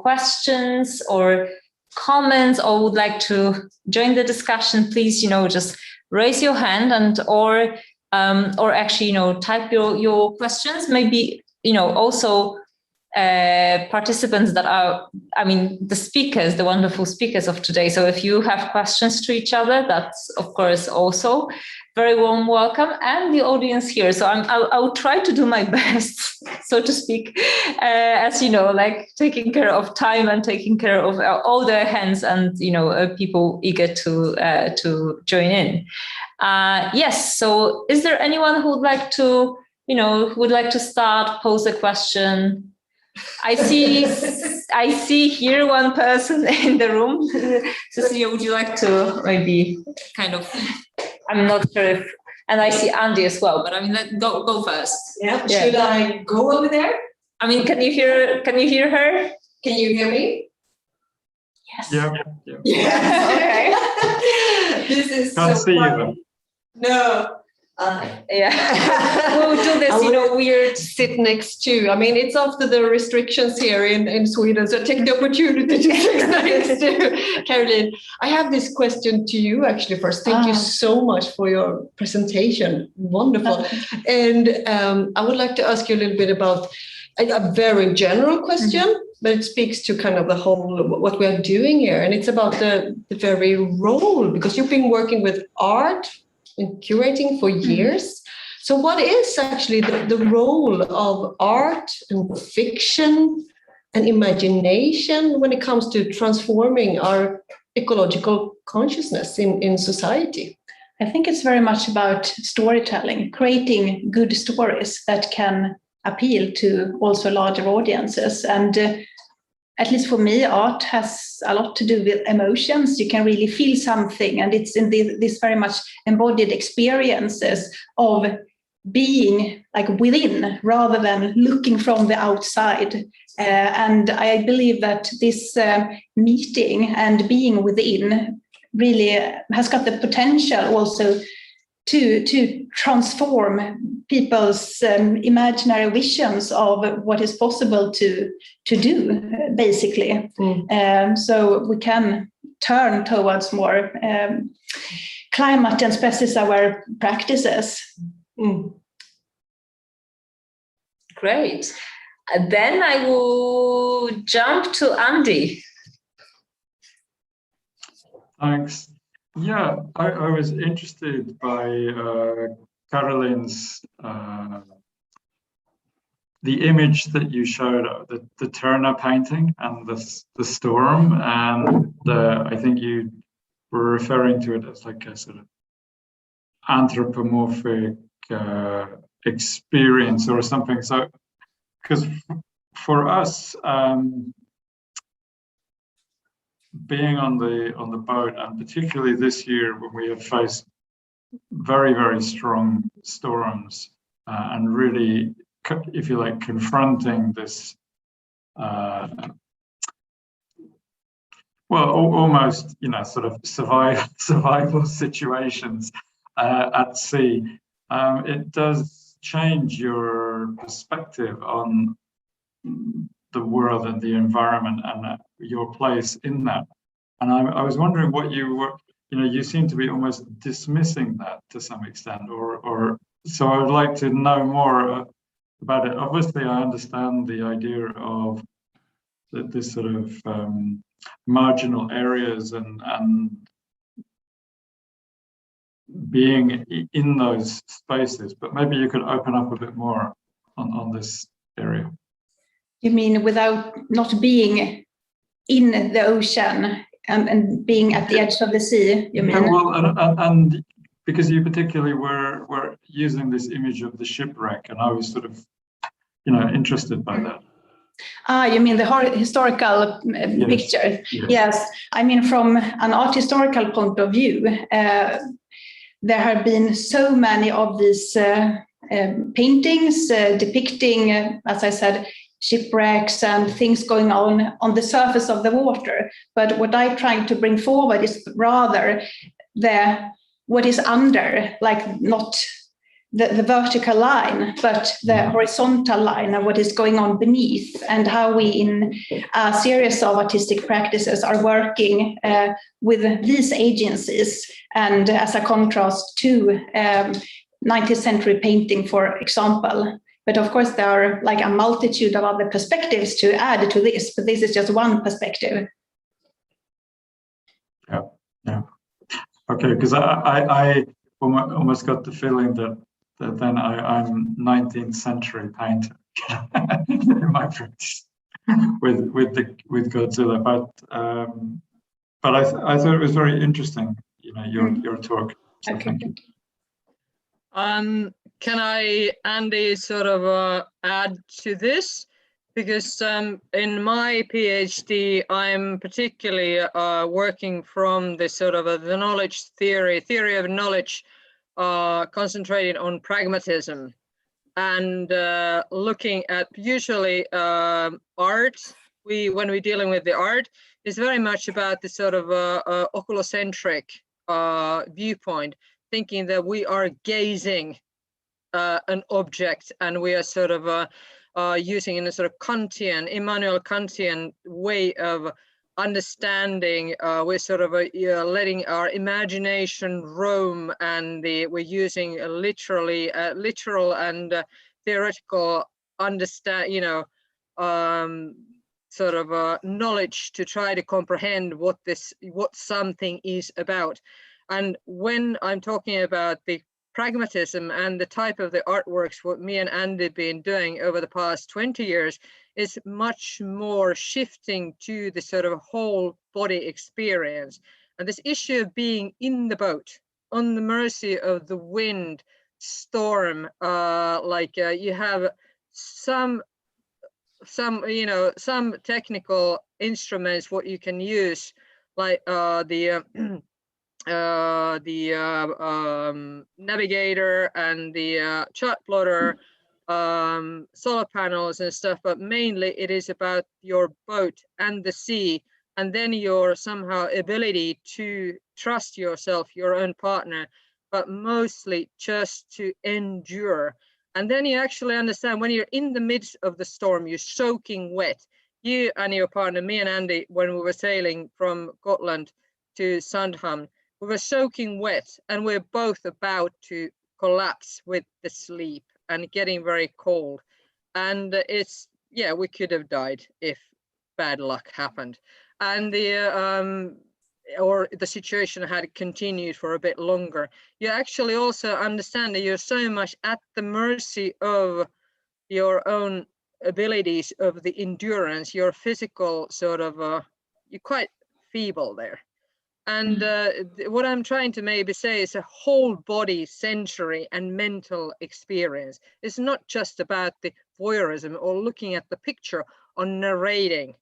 questions or comments or would like to join the discussion, please just raise your hand and or actually type your questions. Maybe also participants that are, the speakers, the wonderful speakers of today. So if you have questions to each other, that's of course also very warm welcome, and the audience here. So I'll try to do my best, so to speak, as like taking care of time and taking care of all the hands and people eager to join in. Yes. So is there anyone who would like to start, pose a question? I see here one person in the room. Cecilia, would you like to maybe kind of? I'm not sure if, and I see Andy as well. But go first. Yeah. Should I go over there? Can you hear her? Can you hear me? Yes. Yeah. Okay. This is Can't so see funny. you though. No. We'll do this, weird. Sit next to. It's after the restrictions here in Sweden, so take the opportunity to sit next to Caroline. I have this question to you actually first. Thank you so much for your presentation. Wonderful. And I would like to ask you a little bit about a very general question, but it speaks to kind of the whole what we are doing here, and it's about the very role, because you've been working with art and curating for years. So what is actually the role of art and fiction and imagination when it comes to transforming our ecological consciousness in society? I think it's very much about storytelling, creating good stories that can appeal to also larger audiences. And at least for me, art has a lot to do with emotions. You can really feel something, and it's in this very much embodied experiences of being like within rather than looking from the outside. And I believe that this meeting and being within really has got the potential also to transform people's imaginary visions of what is possible to do, basically. So we can turn towards more climate and species-aware practices. Great. Then I will jump to Andy. Thanks. Yeah, I was interested by Caroline's the image that you showed, the Turner painting and the storm, and I think you were referring to it as like a sort of anthropomorphic experience or something. So, because for us, being on the boat, and particularly this year when we have faced very, very strong storms, and really, if you like, confronting this, almost, sort of survival situations at sea, it does change your perspective on the world and the environment and your place in that. And I was wondering what you were, you seem to be almost dismissing that to some extent, or so I would like to know more about it. Obviously, I understand the idea of this sort of marginal areas and being in those spaces, but maybe you could open up a bit more on this area. You mean without not being in the ocean and being at the edge of the sea, you mean? Yeah, well, and because you particularly were using this image of the shipwreck, and I was sort of, interested by that. You mean the historical picture? Yes. I mean, from an art historical point of view, there have been so many of these paintings depicting, as I said, shipwrecks and things going on the surface of the water. But what I'm trying to bring forward is rather what is under, like not the vertical line, but the horizontal line and what is going on beneath, and how we in a series of artistic practices are working with these agencies, and as a contrast to 19th century painting, for example. But of course, there are like a multitude of other perspectives to add to this, but this is just one perspective. Yeah. Okay, because I almost got the feeling that then I'm 19th century painter in my practice with Godzilla, but I thought it was very interesting, your talk. So Okay. thank you. Can I, Andy, sort of add to this? Because in my PhD, I'm particularly working from the sort of the knowledge theory of knowledge, concentrating on pragmatism, and looking at usually art. When we're dealing with the art, is very much about the sort of oculocentric viewpoint, thinking that we are gazing an object, and we are sort of using in a sort of Kantian, Immanuel Kantian way of understanding. We're sort of letting our imagination roam, and we're using literal and theoretical sort of knowledge to try to comprehend what something is about. And when I'm talking about the pragmatism and the type of the artworks, what me and Andy have been doing over the past 20 years is much more shifting to the sort of whole body experience. And this issue of being in the boat, on the mercy of the wind, storm, you have some technical instruments what you can use, like the navigator and the chart plotter, solar panels and stuff, but mainly it is about your boat and the sea, and then your somehow ability to trust yourself, your own partner, but mostly just to endure. And then you actually understand when you're in the midst of the storm, you're soaking wet. You and your partner, me and Andy, when we were sailing from Gotland to Sandhamn, we were soaking wet, and we're both about to collapse with the sleep and getting very cold. And we could have died if bad luck happened. And or the situation had continued for a bit longer. You actually also understand that you're so much at the mercy of your own abilities, of the endurance, your physical sort of, you're quite feeble there. And what I'm trying to maybe say is a whole body sensory and mental experience. It's not just about the voyeurism or looking at the picture or narrating.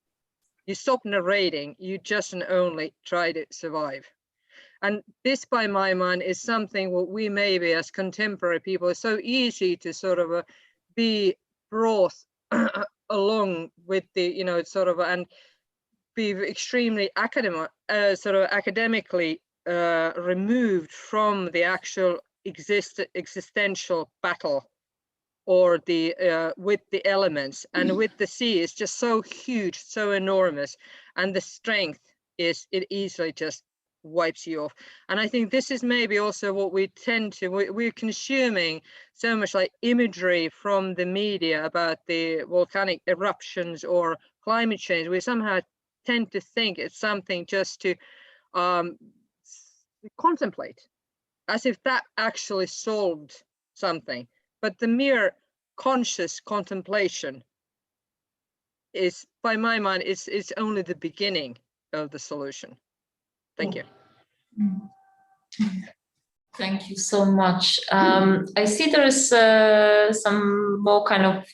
You stop narrating, you just and only try to survive. And this, by my mind, is something what we maybe as contemporary people, it's so easy to sort of be brought along with the, and be extremely academically removed from the actual existential battle, or the with the elements. And with the sea, it's just so huge, so enormous, and the strength is, it easily just wipes you off. And I think this is maybe also what we tend to, we're consuming so much like imagery from the media about the volcanic eruptions or climate change. We somehow tend to think it's something just to contemplate, as if that actually solved something. But the mere conscious contemplation is, by my mind, it's only the beginning of the solution. Thank you. Thank you so much. I see there is some more kind of,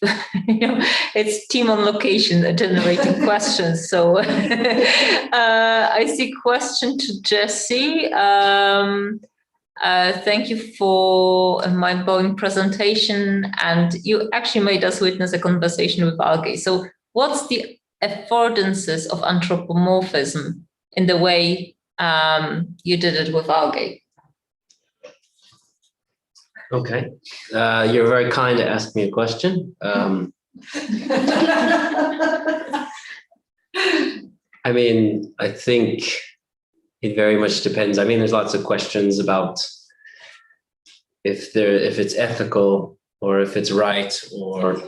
it's team on location generating questions. So I see question to Jessie. Thank you for a mind-blowing presentation, and you actually made us witness a conversation with algae. So what's the affordances of anthropomorphism in the way you did it with algae? Okay. You're very kind to ask me a question. I mean, I think it very much depends. I mean, there's lots of questions about if it's ethical or if it's right, or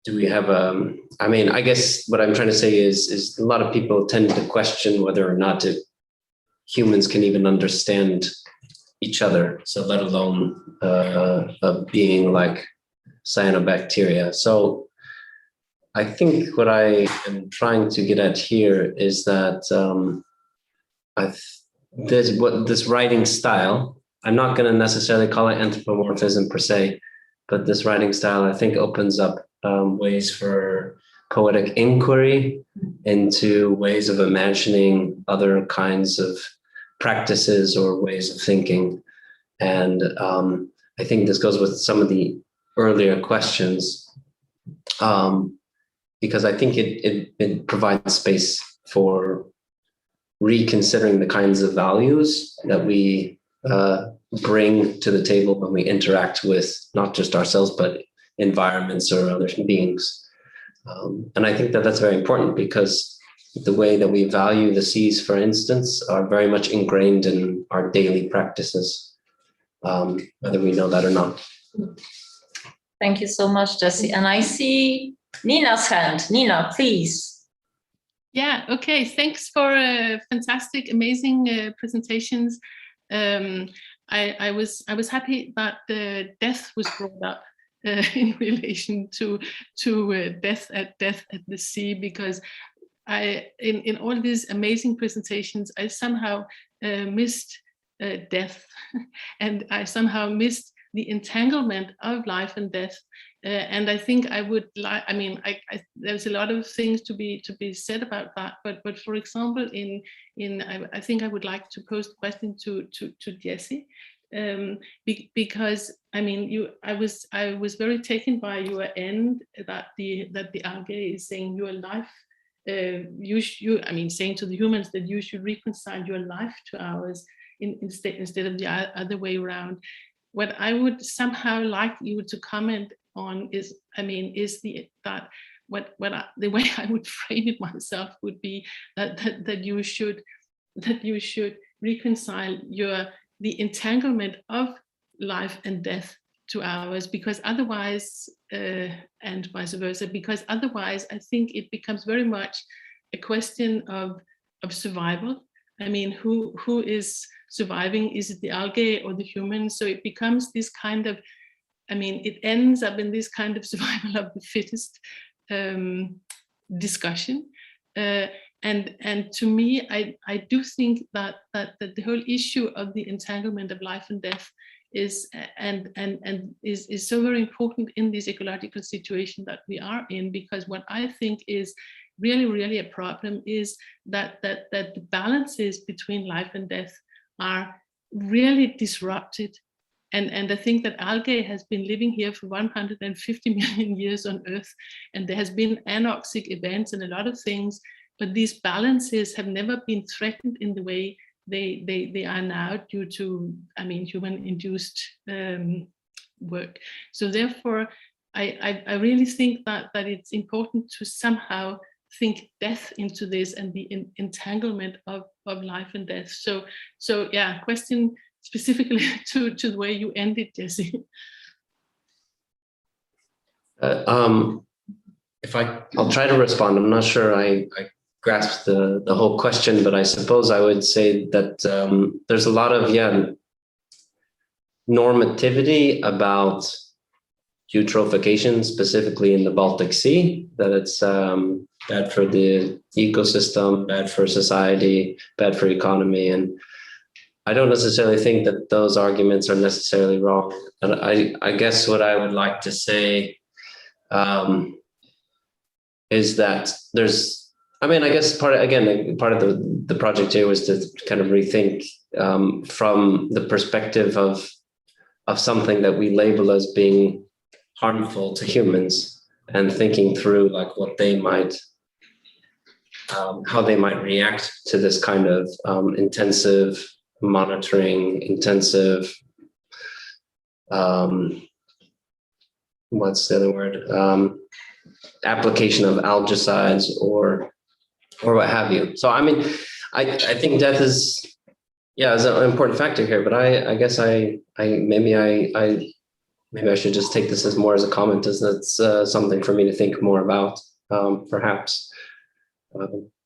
do we have I mean, I guess what I'm trying to say is a lot of people tend to question whether or not humans can even understand each other, so let alone a being like cyanobacteria. So I think what I am trying to get at here is that this writing style, I'm not going to necessarily call it anthropomorphism per se, but this writing style, I think, opens up ways for poetic inquiry into ways of imagining other kinds of practices or ways of thinking. And I think this goes with some of the earlier questions, because I think it provides space for reconsidering the kinds of values that we bring to the table when we interact with not just ourselves, but environments or other beings. And I think that that's very important, because the way that we value the seas, for instance, are very much ingrained in our daily practices, whether we know that or not. Thank you so much, Jesse. And I see Nina's hand. Nina, please. Yeah, okay. Thanks for fantastic, amazing presentations. I was happy that death was brought up in relation to death at the sea, because in all these amazing presentations, I somehow missed death, and I somehow missed the entanglement of life and death. And I think I would like, I mean, there's a lot of things to be said about that, but for example, I think I would like to pose a question to Jesse, because I mean, I was very taken by your end that the algae is saying your life, I mean, saying to the humans that you should reconcile your life to ours instead of the other way around. What I would somehow like you to comment on is, I mean, the way I would frame it myself would be that you should reconcile the entanglement of life and death to ours, because otherwise, and vice versa, because otherwise I think it becomes very much a question of survival. I mean, who is surviving? Is it the algae or the humans? So it becomes this kind of, I mean, it ends up in this kind of survival of the fittest discussion. And to me, I do think that the whole issue of the entanglement of life and death is so very important in this ecological situation that we are in, because what I think is really a problem is that the balances between life and death are really disrupted. And I think that algae has been living here for 150 million years on Earth, and there has been anoxic events and a lot of things, but these balances have never been threatened in the way they are now due to, I mean, human-induced work. So therefore, I really think that it's important to somehow think death into this and the entanglement of life and death. So yeah, question specifically to the way you ended, Jesse. I'll try to respond. I'm not sure I grasp the whole question, but I suppose I would say that there's a lot of normativity about eutrophication, specifically in the Baltic Sea, that it's bad for the ecosystem, bad for society, bad for economy. And I don't necessarily think that those arguments are necessarily wrong. And I guess what I would like to say is that there's, I mean, I guess part of the project here was to kind of rethink from the perspective of something that we label as being harmful to humans, and thinking through like what they might, how they might react to this kind of intensive monitoring, intensive what's the other word? Application of algicides or what have you. So I mean, I think death is an important factor here. But I guess maybe I should just take this as more as a comment, as that's something for me to think more about, perhaps.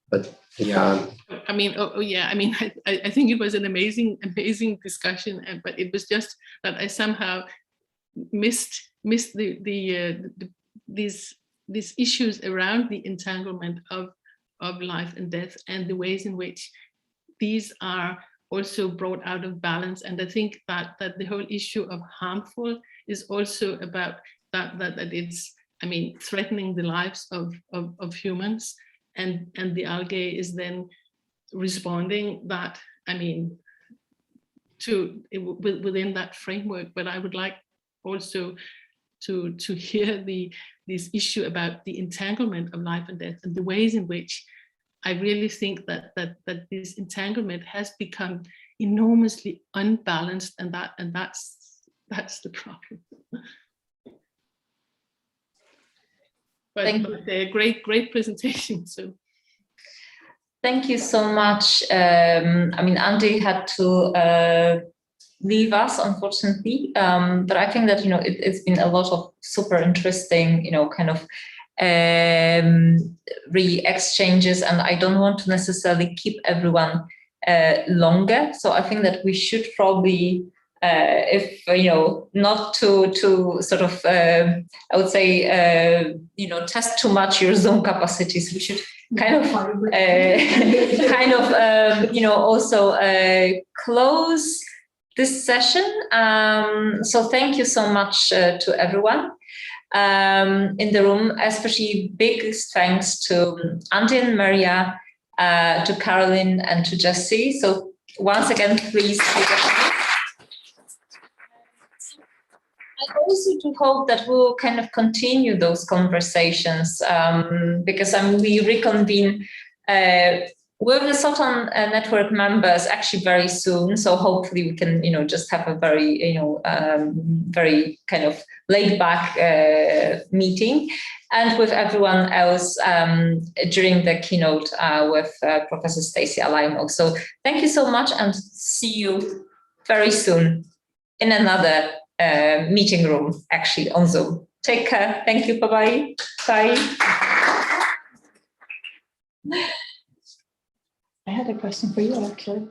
But yeah. I mean, I think it was an amazing discussion, but it was just that I somehow missed these issues around the entanglement of life and death, and the ways in which these are also brought out of balance. And I think that the whole issue of harmful is also about that it's, I mean, threatening the lives of humans, and the algae is then responding that, I mean, within that framework. But I would like also to hear this issue about the entanglement of life and death, and the ways in which I really think that this entanglement has become enormously unbalanced, and that's the problem. But a great presentation. So thank you so much. I mean, Andy had to leave us, unfortunately, but I think that, you know, it's been a lot of super interesting, you know, kind of re-exchanges, and I don't want to necessarily keep everyone longer. So I think that we should probably, if, you know, not to sort of, I would say, you know, test too much your Zoom capacities, we should kind of, you know, also close this session. So thank you so much to everyone in the room, especially big thanks to Andy and Maria, to Caroline and to Jessie. So once again, please take a hand. I also do hope that we'll kind of continue those conversations, because we reconvene with the Southern Network members actually very soon. So hopefully we can, you know, just have a very, you know, very kind of laid back meeting, and with everyone else during the keynote with Professor Stacey Alaimo. So thank you so much, and see you very soon in another meeting room, actually on Zoom. Take care. Thank you. Bye-bye. Bye. I had a question for you, actually.